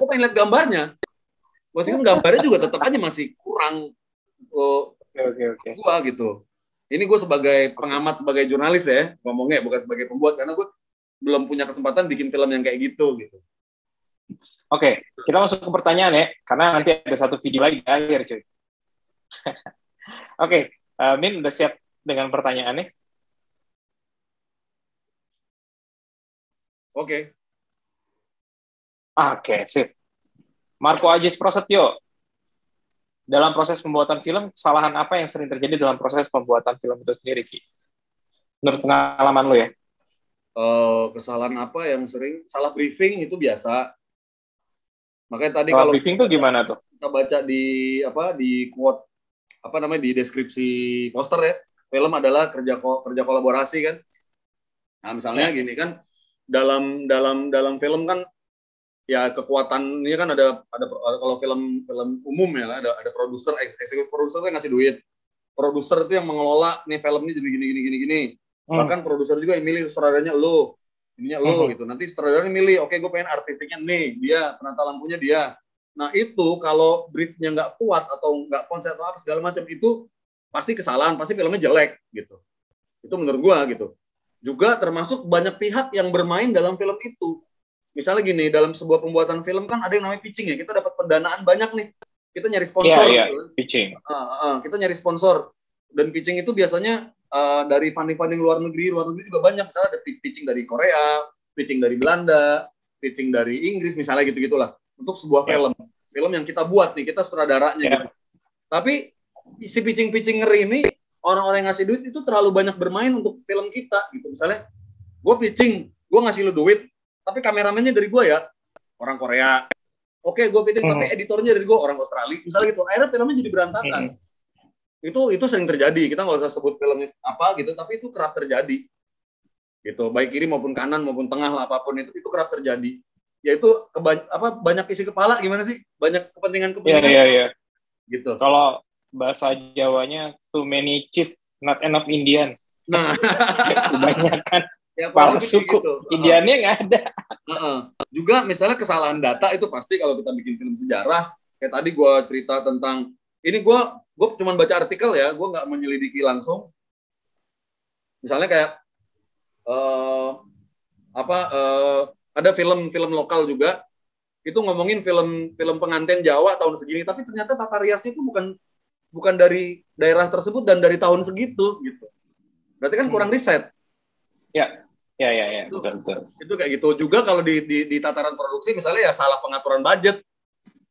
Gue pengen lihat gambarnya. Meskipun gambarnya juga tetap aja masih kurang. Oke. Gue gitu. Ini gue sebagai pengamat, sebagai jurnalis ya, ngomongnya bukan sebagai pembuat, karena gue belum punya kesempatan bikin film yang kayak gitu. Oke, kita masuk ke pertanyaan ya, karena nanti ada satu video lagi di akhir, cuy. Oke, Min udah siap dengan pertanyaannya? Oke, sip. Marco Ajis Prasetyo, dalam proses pembuatan film, kesalahan apa yang sering terjadi dalam proses pembuatan film itu sendiri, Ki? Menurut pengalaman lo ya? Kesalahan apa yang sering? Salah briefing itu biasa. Makanya tadi salah kalau briefing tuh gimana tuh? Kita baca di quote di deskripsi poster ya, film adalah kerja kolaborasi kan. Nah, misalnya gini kan, dalam film kan ya kekuatannya kan ada kalau film umum ya ada produser, eksekutif produser yang ngasih duit. Produser itu yang mengelola nih film ini jadi gini. Bahkan produser juga yang milih sutradaranya lo, ininya lo gitu. Nanti sutradaranya milih, oke gue pengen artistiknya nih, dia penata lampunya dia. Nah itu kalau briefnya nggak kuat atau nggak konsep atau apa segala macam itu pasti kesalahan, pasti filmnya jelek gitu. Itu menurut gua gitu. Juga termasuk banyak pihak yang bermain dalam film itu. Misalnya gini, dalam sebuah pembuatan film kan ada yang namanya pitching ya. Kita dapat pendanaan banyak nih. Kita nyari sponsor. Gitu. Pitching. Kita nyari sponsor. Dan pitching itu biasanya dari funding luar negeri juga banyak. Misalnya ada pitching dari Korea, pitching dari Belanda, pitching dari Inggris misalnya gitu-gitulah. Untuk sebuah film yang kita buat nih, kita sutradaranya gitu. Tapi si pitching-pitchinger ini, orang-orang yang ngasih duit itu terlalu banyak bermain untuk film kita gitu. Misalnya, gue pitching, gue ngasih lu duit, tapi kameramennya dari gue ya, orang Korea. Oke, gue pitching, tapi editornya dari gue, orang Australia. Misalnya gitu, akhirnya filmnya jadi berantakan. Itu sering terjadi. Kita nggak usah sebut filmnya apa gitu, tapi itu kerap terjadi. Gitu, baik kiri maupun kanan maupun tengah lah apapun itu kerap terjadi. Yaitu banyak isi kepala gimana sih? Banyak kepentingan-kepentingan. Iya. Gitu. Kalau bahasa Jawanya too many chief, not enough Indian. Nah, kebanyakan ya, kepala suku gitu. Indiannya nggak ada. Juga misalnya kesalahan data itu pasti kalau kita bikin film sejarah. Kayak tadi gue cerita tentang ini gue gue cuma baca artikel ya, gue nggak menyelidiki langsung. Misalnya kayak ada film lokal juga itu ngomongin film pengantin Jawa tahun segini, tapi ternyata tata riasnya itu bukan dari daerah tersebut dan dari tahun segitu gitu. Berarti kan kurang riset. Ya, betul. Itu kayak gitu juga kalau di tataran produksi, misalnya ya salah pengaturan budget.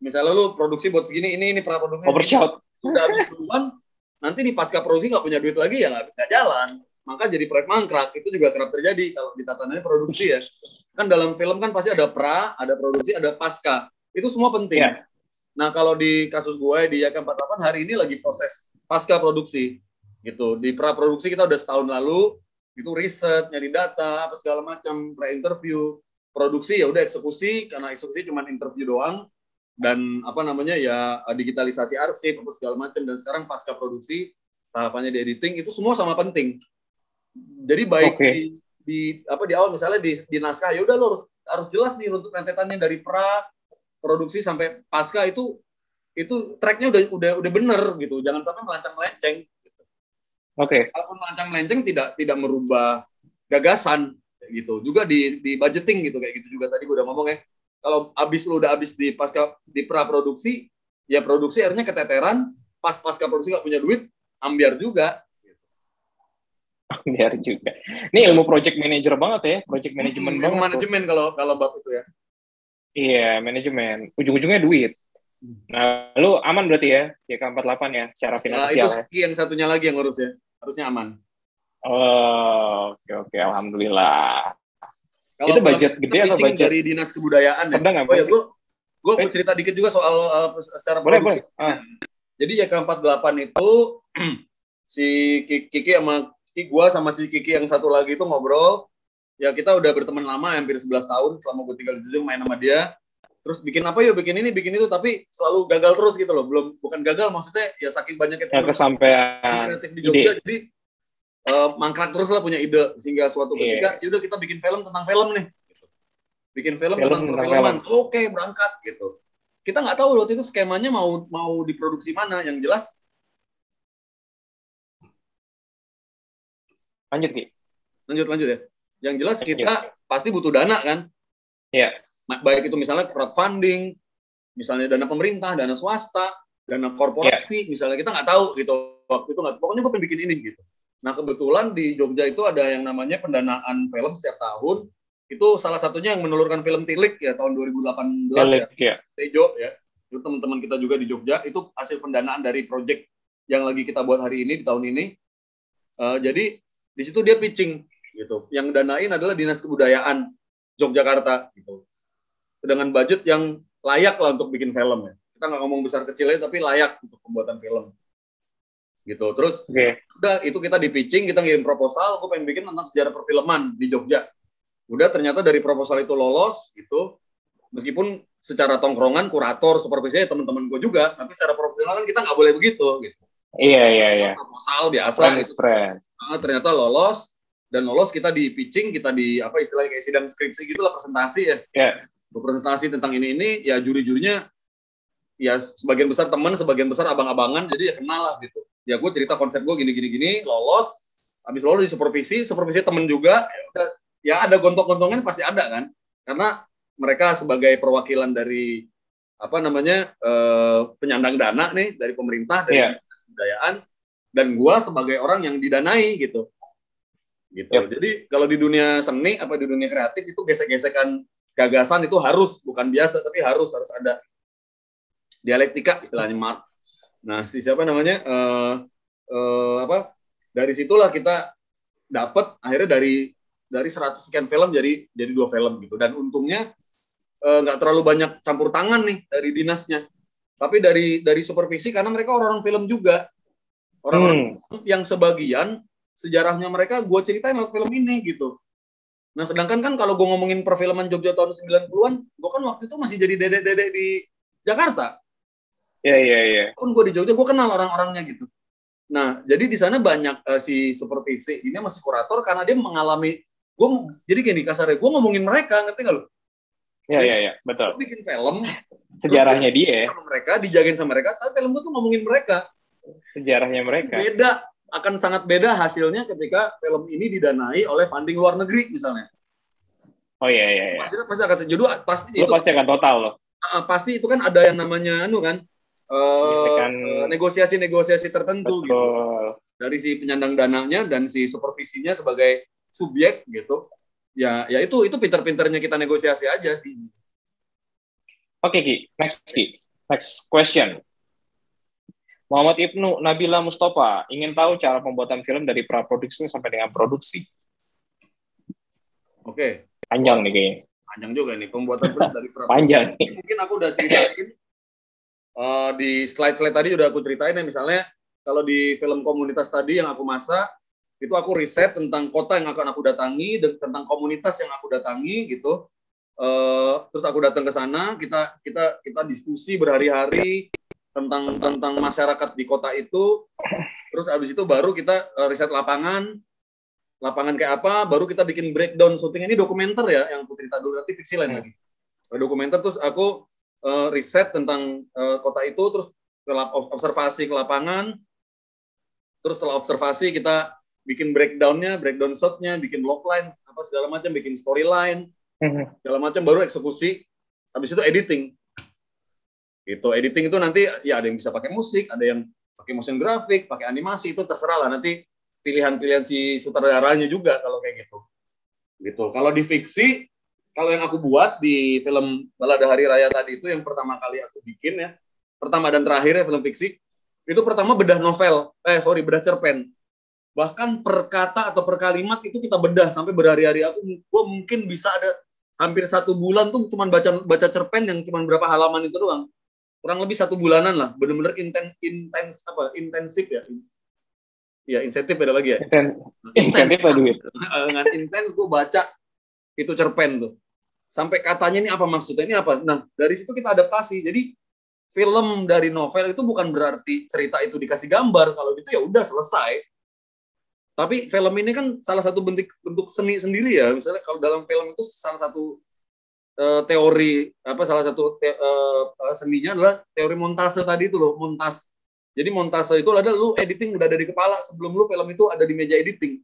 Misalnya lu produksi buat segini, ini pra-produksi. Overshot. Udah habis duluan, nanti di pasca produksi nggak punya duit lagi, ya nggak jalan. Maka jadi proyek mangkrak. Itu juga kerap terjadi kalau di tatanan produksi ya. Kan dalam film kan pasti ada pra, ada produksi, ada pasca. Itu semua penting. Yeah. Nah, kalau di kasus gue di YK48 hari ini lagi proses pasca produksi. Gitu. Di pra produksi kita udah setahun lalu, itu riset, nyari data, apa segala macam, pre-interview. Produksi ya udah eksekusi, karena eksekusi cuma interview doang. Dan ya digitalisasi arsip, apa segala macam. Dan sekarang pasca produksi, tahapannya di editing, itu semua sama penting. Jadi baik di awal misalnya di naskah, ya udah lo harus jelas nih untuk rentetannya dari pra produksi sampai pasca itu tracknya udah bener gitu, jangan sampai melenceng-melenceng. Gitu. Kalaupun melenceng-melenceng tidak merubah gagasan gitu. Juga di budgeting gitu kayak gitu juga tadi gue udah ngomong ya. Kalau udah habis di pra produksi, ya produksi akhirnya keteteran, pasca produksi nggak punya duit, ambiar juga. Biar juga. Ini ilmu project manager banget ya, project management banget. Manajemen kalau bab itu ya. Iya, manajemen. Ujung-ujungnya duit. Nah, lu aman berarti ya, YK48 ya, secara finansial. Nah, itu yang satunya lagi yang ngurus ya, harusnya aman. Oh, oke, alhamdulillah. Kalau itu budget gede atau budget dari Dinas Kebudayaan sedang ya? Gue cerita dikit juga soal secara produksi. Jadi YK48 itu si Kiki sama si Kiki yang satu lagi itu ngobrol, ya kita udah berteman lama, hampir 11 tahun selama gue tinggal di Jogja, main sama dia, terus bikin apa yuk, bikin ini, bikin itu, tapi selalu gagal terus gitu loh, bukan gagal, maksudnya ya saking banyaknya kesampaian kreatif di Jogja, jadi mangkrak terus lah punya ide, sehingga suatu ketika, yaudah kita bikin film tentang film nih, bikin film tentang perfilman, oke, berangkat gitu. Kita nggak tahu waktu itu skemanya mau diproduksi mana, yang jelas lanjut ya. Yang jelas kita pasti butuh dana kan. Iya. Baik itu misalnya crowdfunding, misalnya dana pemerintah, dana swasta, dana korporasi, misalnya kita nggak tahu gitu. Waktu itu nggak. Pokoknya gue pengen bikin ini gitu. Nah kebetulan di Jogja itu ada yang namanya pendanaan film setiap tahun. Itu salah satunya yang menelurkan film Tilik ya tahun 2018 ya. Tejo ya. Itu teman-teman kita juga di Jogja. Itu hasil pendanaan dari project yang lagi kita buat hari ini di tahun ini. Jadi di situ dia pitching gitu. Yang danain adalah Dinas Kebudayaan Yogyakarta gitu. Dengan budget yang layak lah untuk bikin film ya. Kita nggak ngomong besar kecilnya tapi layak untuk pembuatan film. Gitu. Terus udah itu kita di pitching, kita ngirim proposal, gue pengen bikin tentang sejarah perfilman di Jogja. Udah ternyata dari proposal itu lolos gitu. Meskipun secara tongkrongan kurator supervisinya teman-teman gue juga, tapi secara profesional kan kita nggak boleh begitu gitu. Iya. Proposal biasa gitu. Ternyata lolos kita di pitching, kita di apa istilahnya kayak sidang skripsi gitulah, presentasi ya. Presentasi tentang ini ya juri-jurinya ya sebagian besar teman, sebagian besar abang-abangan, jadi ya kenal lah gitu. Ya gue cerita konsep gue gini, lolos, habis lolos di supervisi temen juga, ya ada gontok-gontongan pasti ada kan, karena mereka sebagai perwakilan dari penyandang dana nih dari pemerintah, dari kebudayaan, dan gue sebagai orang yang didanai gitu. Jadi kalau di dunia seni apa di dunia kreatif itu gesek-gesekan gagasan itu harus, bukan biasa tapi harus ada dialektika istilahnya, Mark. Nah, dari situlah kita dapat akhirnya dari 100 sekian film jadi 2 film gitu. Dan untungnya nggak terlalu banyak campur tangan nih dari dinasnya. Tapi dari supervisi karena mereka orang-orang film juga. Orang-orang yang sebagian sejarahnya mereka gue ceritain lewat film ini gitu. Nah, sedangkan kan kalau gue ngomongin perfilman Jogja tahun 90-an, gue kan waktu itu masih jadi dedek-dedek di Jakarta. Iya. Pun gue di Jogja, gue kenal orang-orangnya gitu. Nah, jadi di sana banyak si supervisi ini masih kurator karena dia mengalami, jadi gini kasarnya, gue ngomongin mereka, ngerti nggak lo? Iya, betul. Gue bikin film, sejarahnya dia. Sama mereka, dijagain sama mereka, tapi film gue tuh ngomongin mereka. sejarahnya mereka. Beda, akan sangat beda hasilnya ketika film ini didanai oleh funding luar negeri misalnya. Oh iya. Pasti akan jadi pasti itu pasti akan total loh. Pasti itu kan ada yang namanya negosiasi tertentu. Betul. Gitu dari si penyandang dananya dan si supervisinya sebagai subjek gitu ya itu pinter-pinternya kita negosiasi aja sih. Oke Ki, next question. Muhammad Ibnu Nabila Mustafa ingin tahu cara pembuatan film dari praproduksi sampai dengan produksi. Oke. Panjang nih kayaknya. Panjang juga nih pembuatan film dari praproduksi. Panjang. Mungkin aku udah ceritain di slide-slide tadi udah aku ceritain ya, misalnya kalau di film komunitas tadi yang aku masak itu aku riset tentang kota yang akan aku datangi dan tentang komunitas yang aku datangi gitu. Terus aku datang ke sana, kita diskusi berhari-hari tentang masyarakat di kota itu. Terus abis itu baru kita riset lapangan kayak apa, baru kita bikin breakdown syuting. Ini dokumenter ya, yang aku cerita dulu, nanti fiksi lain lagi. Dokumenter, terus aku riset tentang kota itu, terus observasi ke lapangan, terus setelah observasi kita bikin breakdown shot-nya, bikin logline, apa segala macam, bikin storyline, segala macam, baru eksekusi. Habis itu editing. Gitu, editing itu nanti ya ada yang bisa pakai musik, ada yang pakai motion graphic, pakai animasi, itu terserah lah, nanti pilihan-pilihan si sutradaranya juga kalau kayak gitu. Gitu. Kalau di fiksi, kalau yang aku buat di film Balada Hari Raya tadi itu yang pertama kali aku bikin ya, pertama dan terakhir ya film fiksi, itu pertama bedah cerpen. Bahkan per kata atau per kalimat itu kita bedah sampai berhari-hari. Gue mungkin bisa ada hampir 1 bulan tuh cuman baca cerpen yang cuman berapa halaman itu doang. Kurang lebih 1 bulanan lah, bener-bener intensif ya. Iya, insentif beda lagi ya. Insentif apa duit? Dengan intens gue baca itu cerpen tuh. Sampai katanya ini apa maksudnya, ini apa. Nah, dari situ kita adaptasi. Jadi film dari novel itu bukan berarti cerita itu dikasih gambar. Kalau gitu ya udah selesai. Tapi film ini kan salah satu bentuk seni sendiri ya. Misalnya kalau dalam film itu salah satu seninya adalah teori montase tadi itu loh, montas. Jadi montase itu adalah lu editing udah ada di kepala sebelum lu film itu ada di meja editing.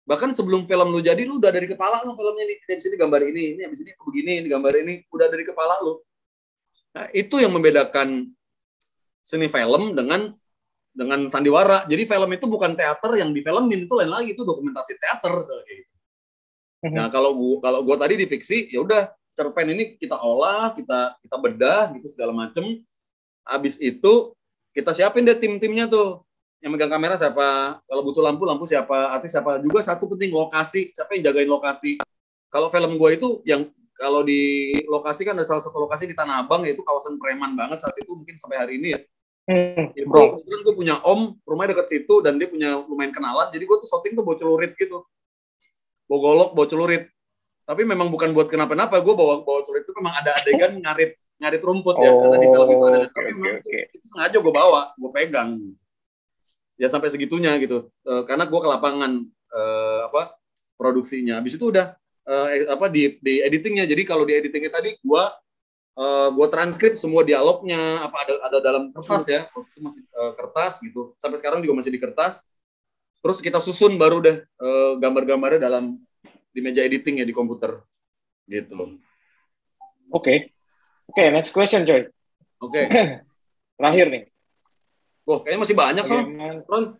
Bahkan sebelum film lu jadi lu udah dari kepala lu filmnya nih, di sini gambar ini habis ini begini, ini gambar ini udah dari kepala lu. Nah, itu yang membedakan seni film dengan sandiwara. Jadi film itu bukan teater yang difilmin, itu lain lagi, itu dokumentasi teater kayak gitu. Nah, kalau gua tadi di fiksi ya udah cerpen ini kita olah, kita bedah gitu segala macem. Habis itu kita siapin deh tim-timnya tuh. Yang megang kamera siapa, kalau butuh lampu siapa, artis siapa. Juga satu penting lokasi, siapa yang jagain lokasi. Kalau film gua itu yang kalau di lokasi kan ada salah satu lokasi di Tanah Abang, yaitu kawasan preman banget saat itu, mungkin sampai hari ini ya. Itu kebetulan gue punya om, rumahnya deket situ, dan dia punya lumayan kenalan, jadi gue tuh syuting tuh bawa celurit gitu. Bawa golok, bawa celurit. Tapi memang bukan buat kenapa-napa, gue bawa celurit itu memang ada adegan ngarit rumput ya, karena di film itu ada. Tapi memang itu sengaja gue bawa, gue pegang. Ya sampai segitunya gitu. Karena gue ke lapangan produksinya. Habis itu udah di editingnya. Jadi kalau di editingnya tadi gue transkrip semua dialognya, apa ada dalam kertas ya, waktu itu masih kertas gitu, sampai sekarang juga masih di kertas. Terus kita susun baru deh gambar-gambarnya di meja editing ya di komputer gitu. Oke, next question coy. Oke. Terakhir nih. Kayaknya masih banyak Ron.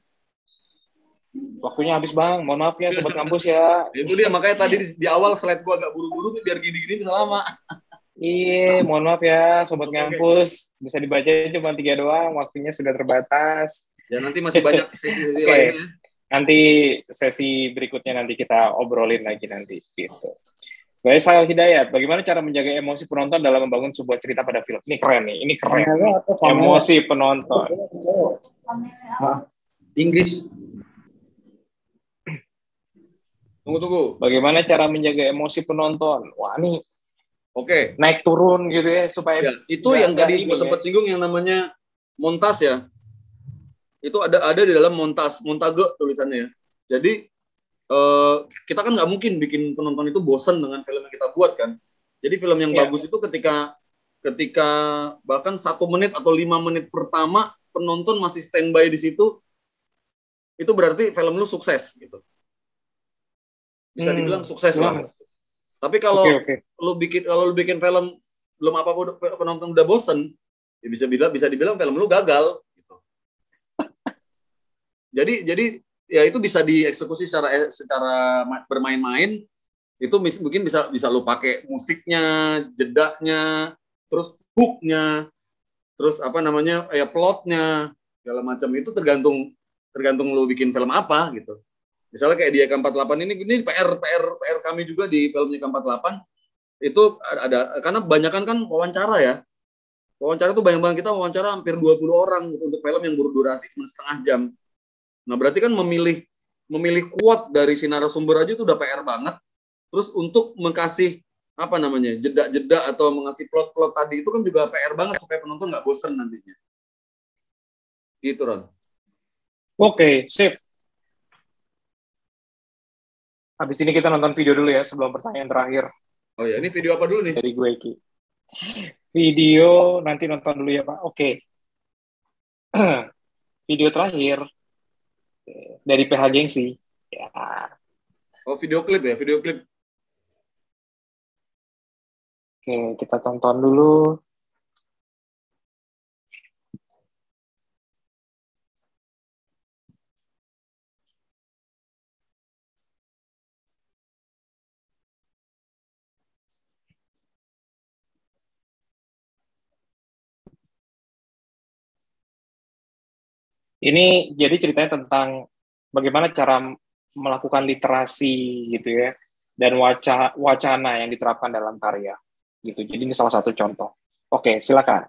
Waktunya habis bang, mohon maaf ya sobat kampus ya. Itu dia makanya tadi di awal slide gue agak buru-buru tuh biar gini-gini bisa lama. Iya, mohon maaf ya Sobat Ngampus. Bisa dibaca cuma 3 doang, waktunya sudah terbatas. Ya nanti masih banyak sesi-sesi lainnya. Nanti sesi berikutnya nanti kita obrolin lagi nanti. Gitu. Faisal Hidayat, bagaimana cara menjaga emosi penonton dalam membangun sebuah cerita pada film? Ini keren nih, ini keren. Emosi penonton. Inggris. Tunggu. Bagaimana cara menjaga emosi penonton? Wah, ini Oke. Naik turun gitu ya supaya ya, itu yang tadi gue sempat singgung yang namanya montas ya. Itu ada di dalam montage tulisannya ya. Jadi kita kan nggak mungkin bikin penonton itu bosan dengan film yang kita buat kan. Jadi film yang bagus itu ketika bahkan 1 menit atau 5 menit pertama penonton masih standby di situ, itu berarti film lu sukses gitu. Bisa dibilang sukses lah. Tapi kalau lu bikin film belum apa-apa penonton udah bosen, ya bisa dibilang film lu gagal gitu. Jadi ya itu bisa dieksekusi secara bermain-main. Itu mungkin bisa lu pakai musiknya, jedaknya, terus hooknya, terus apa namanya ya plotnya, segala macam itu tergantung lu bikin film apa gitu. Misalnya kayak di EK48 ini PR kami juga di filmnya EK48 itu ada karena kebanyakan kan wawancara ya. Wawancara tuh banyak banget, kita wawancara hampir 20 orang gitu untuk film yang berdurasi cuma setengah jam. Nah, berarti kan memilih quote dari si narasumber aja itu udah PR banget. Terus untuk mengasih apa namanya jeda-jeda atau mengasih plot-plot tadi itu kan juga PR banget supaya penonton nggak bosen nantinya. Gitu, Ron. Oke, sip. Habis ini kita nonton video dulu ya sebelum pertanyaan terakhir. Oh ya, ini video apa dulu nih? Dari gue, Ki. Video nanti nonton dulu ya, Pak. Oke. Video terakhir dari PH Gengsi. Ya. Oh, video klip ya, video klip. Oke, kita tonton dulu. Ini jadi ceritanya tentang bagaimana cara melakukan literasi gitu ya, dan wacana yang diterapkan dalam karya gitu. Jadi ini salah satu contoh. Oke, silakan.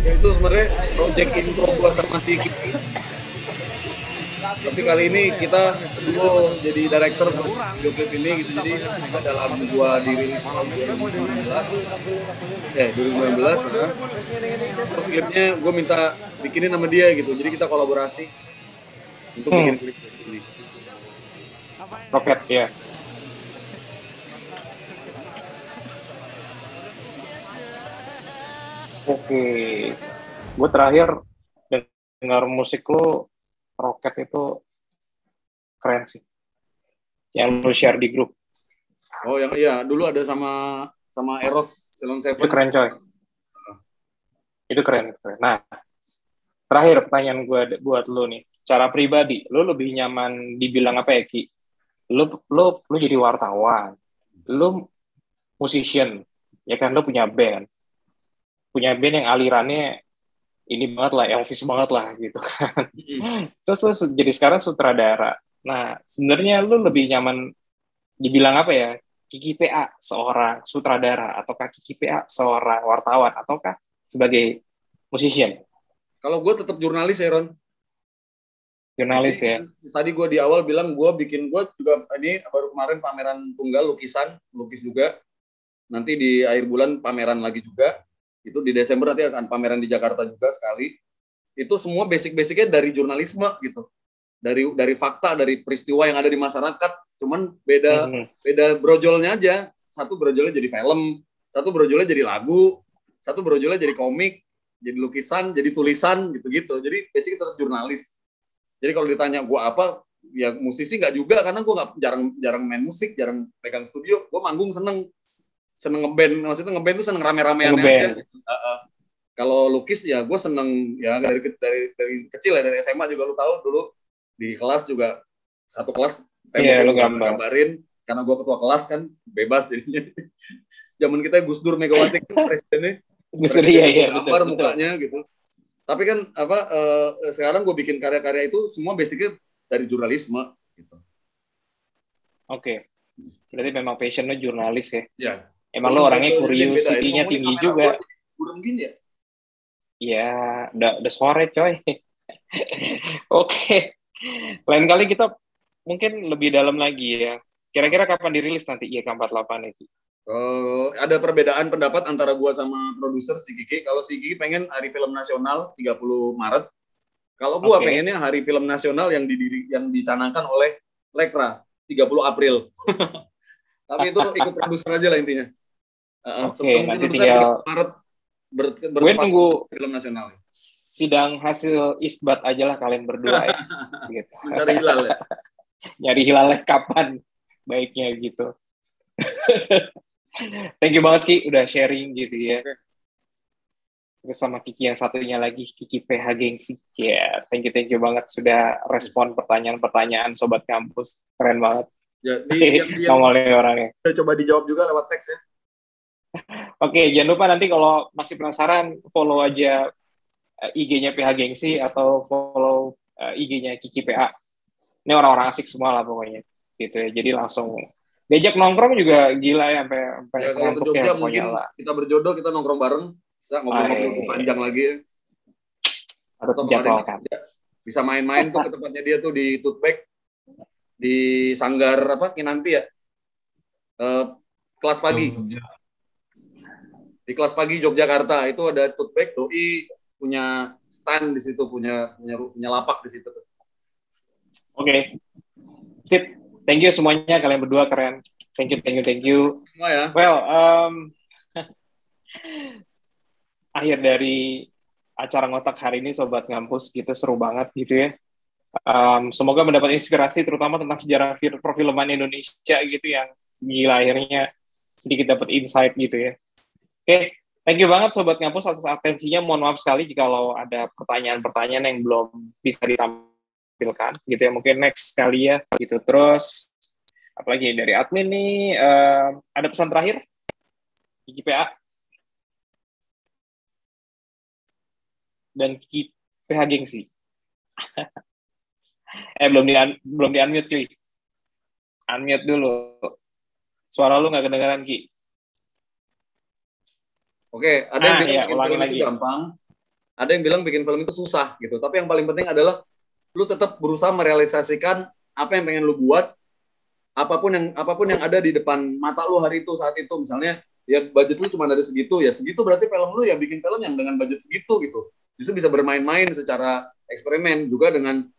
Ya itu sebenarnya project intro gua sama si Kiki. Tapi kali ini kita duo jadi director buat video klip ini gitu. Jadi ada lagu gua dirilis tahun 2019 nah. Terus klipnya gua minta bikinin sama dia gitu. Jadi kita kolaborasi untuk bikin klip ini. Roket ya. Oke, gue terakhir dengar musik lu Rocket itu keren sih. Yang lu share di grup. Oh yang iya, dulu ada sama Eros Ceylon Seven. Itu keren coy. Itu keren. Nah, terakhir pertanyaan gue buat lu nih. Cara pribadi, lu lebih nyaman dibilang apa ya, Ki? Lu jadi wartawan. Lu musician. Ya kan, lu punya band. Punya band yang alirannya ini banget lah, Elvis banget lah gitu kan. Terus lu jadi sekarang sutradara. Nah, sebenarnya lu lebih nyaman dibilang apa ya? Kiki PA seorang sutradara, ataukah Kiki PA seorang wartawan, ataukah sebagai musician? Kalau gue tetap jurnalis ya, Ron. Jurnalis ya. Tadi gue di awal bilang gue juga ini baru kemarin pameran tunggal lukisan, lukis juga. Nanti di akhir bulan pameran lagi juga. Itu di Desember nanti akan pameran di Jakarta juga sekali. Itu semua basic-basicnya dari jurnalisme gitu. Dari fakta, dari peristiwa yang ada di masyarakat. Cuman beda brojolnya aja. Satu brojolnya jadi film, satu brojolnya jadi lagu, satu brojolnya jadi komik, jadi lukisan, jadi tulisan gitu-gitu. Jadi basicnya tetap jurnalis. Jadi kalau ditanya gue apa, ya musisi nggak juga, karena gue nggak jarang main musik, jarang pegang studio. Gue manggung seneng ngeband, maksudnya ngeband tuh seneng rame-ramean aja. Kalau lukis ya gue seneng ya dari kecil ya, dari SMA juga lu tahu dulu di kelas juga satu kelas lu gambarin, karena gue ketua kelas kan bebas jadinya. Zaman kita Gus Dur Megawati kan presidennya, gambar mukanya gitu. Tapi kan sekarang gue bikin karya-karya itu semua basicnya dari jurnalisme gitu. Oke. Berarti memang passionnya jurnalis ya. Ya. Emang lo orangnya curiosity-nya tinggi juga. Burung gini ya? Iya, udah sore coy. Oke. Lain kali kita mungkin lebih dalam lagi ya. Kira-kira kapan dirilis nanti YK48 itu? Ada perbedaan pendapat antara gua sama produser si Kiki. Kalau si Kiki pengen Hari Film Nasional 30 Maret. Kalau gua pengennya Hari Film Nasional yang dicanangkan oleh Lekra 30 April. Tapi itu ikut produser aja lah intinya. Nanti tinggal Maret gue nunggu film nasional. Sidang hasil isbat aja lah kalian berdua ya. Gitu. Mencari hilal ya. Nyari hilalnya kapan baiknya gitu. Thank you banget Ki udah sharing gitu ya. Terus sama Kiki yang satunya lagi, Kiki PH Gengsi. Ya, thank you banget sudah respon pertanyaan-pertanyaan Sobat Kampus. Keren banget. Jadi ngomongin orangnya. Coba dijawab juga lewat teks ya. Oke, jangan lupa nanti kalau masih penasaran, follow aja IG-nya PH Gengsi atau follow IG-nya Kiki PA. Ini orang-orang asik semua lah pokoknya. Gitu ya. Jadi langsung diajak nongkrong juga gila ya sampai ya, kalau ke Jogja mungkin kita berjodoh, kita nongkrong bareng, bisa ngobrol-ngobrol panjang lagi ya. Atau kemarin bisa main-main tuh ke tempatnya dia tuh di Tutbek di Sanggar Kinanti ya. Kelas pagi. Di Kelas Pagi Yogyakarta itu ada Tutbek, doi punya stand di situ, punya lapak di situ. Oke. Sip. Thank you semuanya, kalian berdua keren. Thank you. Semua ya. Well, akhir dari acara ngotak hari ini Sobat Ngampus gitu, seru banget gitu ya. Semoga mendapat inspirasi terutama tentang sejarah perfilman Indonesia gitu yang gila, akhirnya sedikit dapat insight gitu ya. Oke, thank you banget Sobat Ngampus atas atensinya. Mohon maaf sekali jikalau ada pertanyaan-pertanyaan yang belum bisa ditampilkan gitu ya. Mungkin next kali ya gitu. Terus apalagi dari admin nih, ada pesan terakhir Kiki PA dan Kiki PH Gengsi. Belum di unmute cuy. Unmute dulu. Suara lu nggak kedengaran Ki. Oke, ada yang bilang bikin film itu gampang, ada yang bilang bikin film itu susah gitu. Tapi yang paling penting adalah lu tetap berusaha merealisasikan apa yang pengen lu buat, apapun yang ada di depan mata lu hari itu saat itu. Misalnya ya budget lu cuma ada segitu, ya segitu berarti film lu ya bikin film yang dengan budget segitu gitu. Justru bisa bermain-main secara eksperimen juga dengan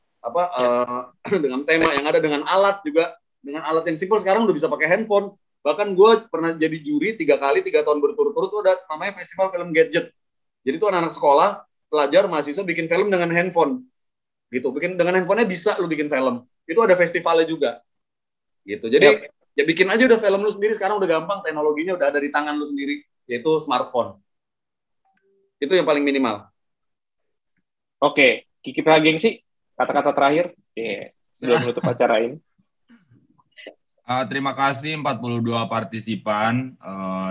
dengan tema yang ada, dengan alat juga, dengan alat yang simpel sekarang udah bisa pakai handphone. Bahkan gue pernah jadi juri 3 tahun berturut-turut tuh ada namanya Festival Film Gadget. Jadi tuh anak-anak sekolah, pelajar, mahasiswa bikin film dengan handphone. Gitu. Bikin dengan handphonenya bisa lu bikin film. Itu ada festivalnya juga. Gitu. Jadi ya bikin aja udah film lu sendiri, sekarang udah gampang, teknologinya udah ada di tangan lu sendiri, yaitu smartphone. Itu yang paling minimal. Oke, Kiki Pragengsi, kata-kata terakhir sebelum menutup acara ini. Terima kasih 42 partisipan.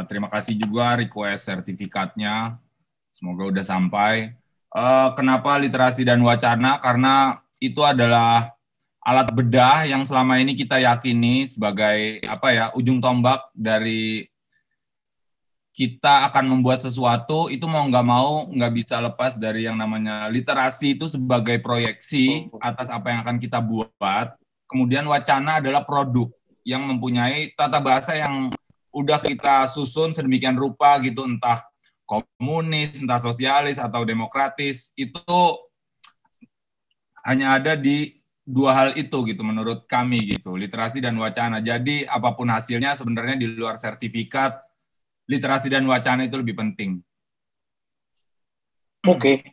Terima kasih juga request sertifikatnya. Semoga udah sampai. Kenapa literasi dan wacana? Karena itu adalah alat bedah yang selama ini kita yakini sebagai ujung tombak dari kita akan membuat sesuatu. Itu mau nggak bisa lepas dari yang namanya literasi itu sebagai proyeksi atas apa yang akan kita buat. Kemudian wacana adalah produk yang mempunyai tata bahasa yang udah kita susun sedemikian rupa gitu, entah komunis, entah sosialis atau demokratis, itu hanya ada di dua hal itu gitu menurut kami gitu, literasi dan wacana. Jadi apapun hasilnya sebenarnya di luar sertifikat, literasi dan wacana itu lebih penting. Oke,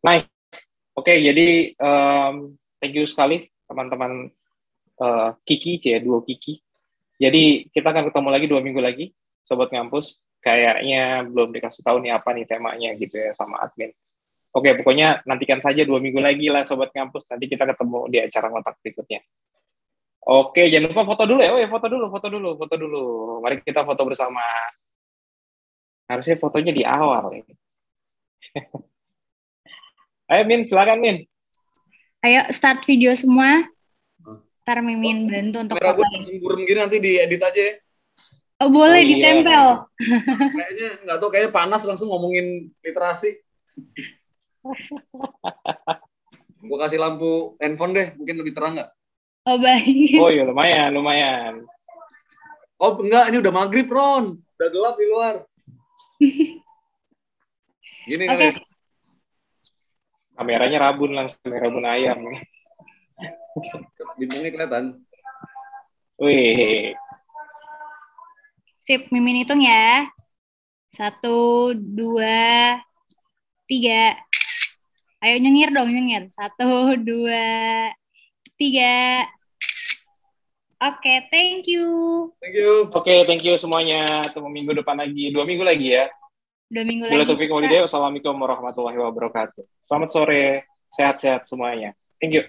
nice. Oke, jadi thank you sekali teman-teman Kiki, duo Kiki. Jadi kita akan ketemu lagi 2 minggu lagi, Sobat Ngampus. Kayaknya belum dikasih tahu nih apa nih temanya gitu ya sama admin. Oke, pokoknya nantikan saja 2 minggu lagi lah Sobat Ngampus. Nanti kita ketemu di acara ngotak berikutnya. Oke, jangan lupa foto dulu ya. Foto dulu. Mari kita foto bersama. Harusnya fotonya di awal. Ayo Min, silakan Min. Ayo start video semua. Ntar Mimin bantu untuk kamera gue langsung burem gini, nanti diedit aja ya. Oh boleh, ditempel. Kayaknya nggak tahu, kayaknya panas langsung ngomongin literasi. Gue kasih lampu handphone deh, mungkin lebih terang nggak? Oh baik. Oh iya, lumayan. Oh enggak, ini udah maghrib Ron, udah gelap di luar. Gini kali. Kameranya rabun ayam. Bintangnya kelihatan. Wih. Sip, Mimin hitung ya. 1, 2, 3. Ayo nyengir dong, nyengir. 1, 2, 3. Oke, thank you. Oke, thank you semuanya. Tunggu minggu depan lagi. 2 minggu lagi ya. 2 minggu lagi. Wassalamualaikum warahmatullahi wabarakatuh. Selamat sore. Sehat-sehat semuanya. Thank you.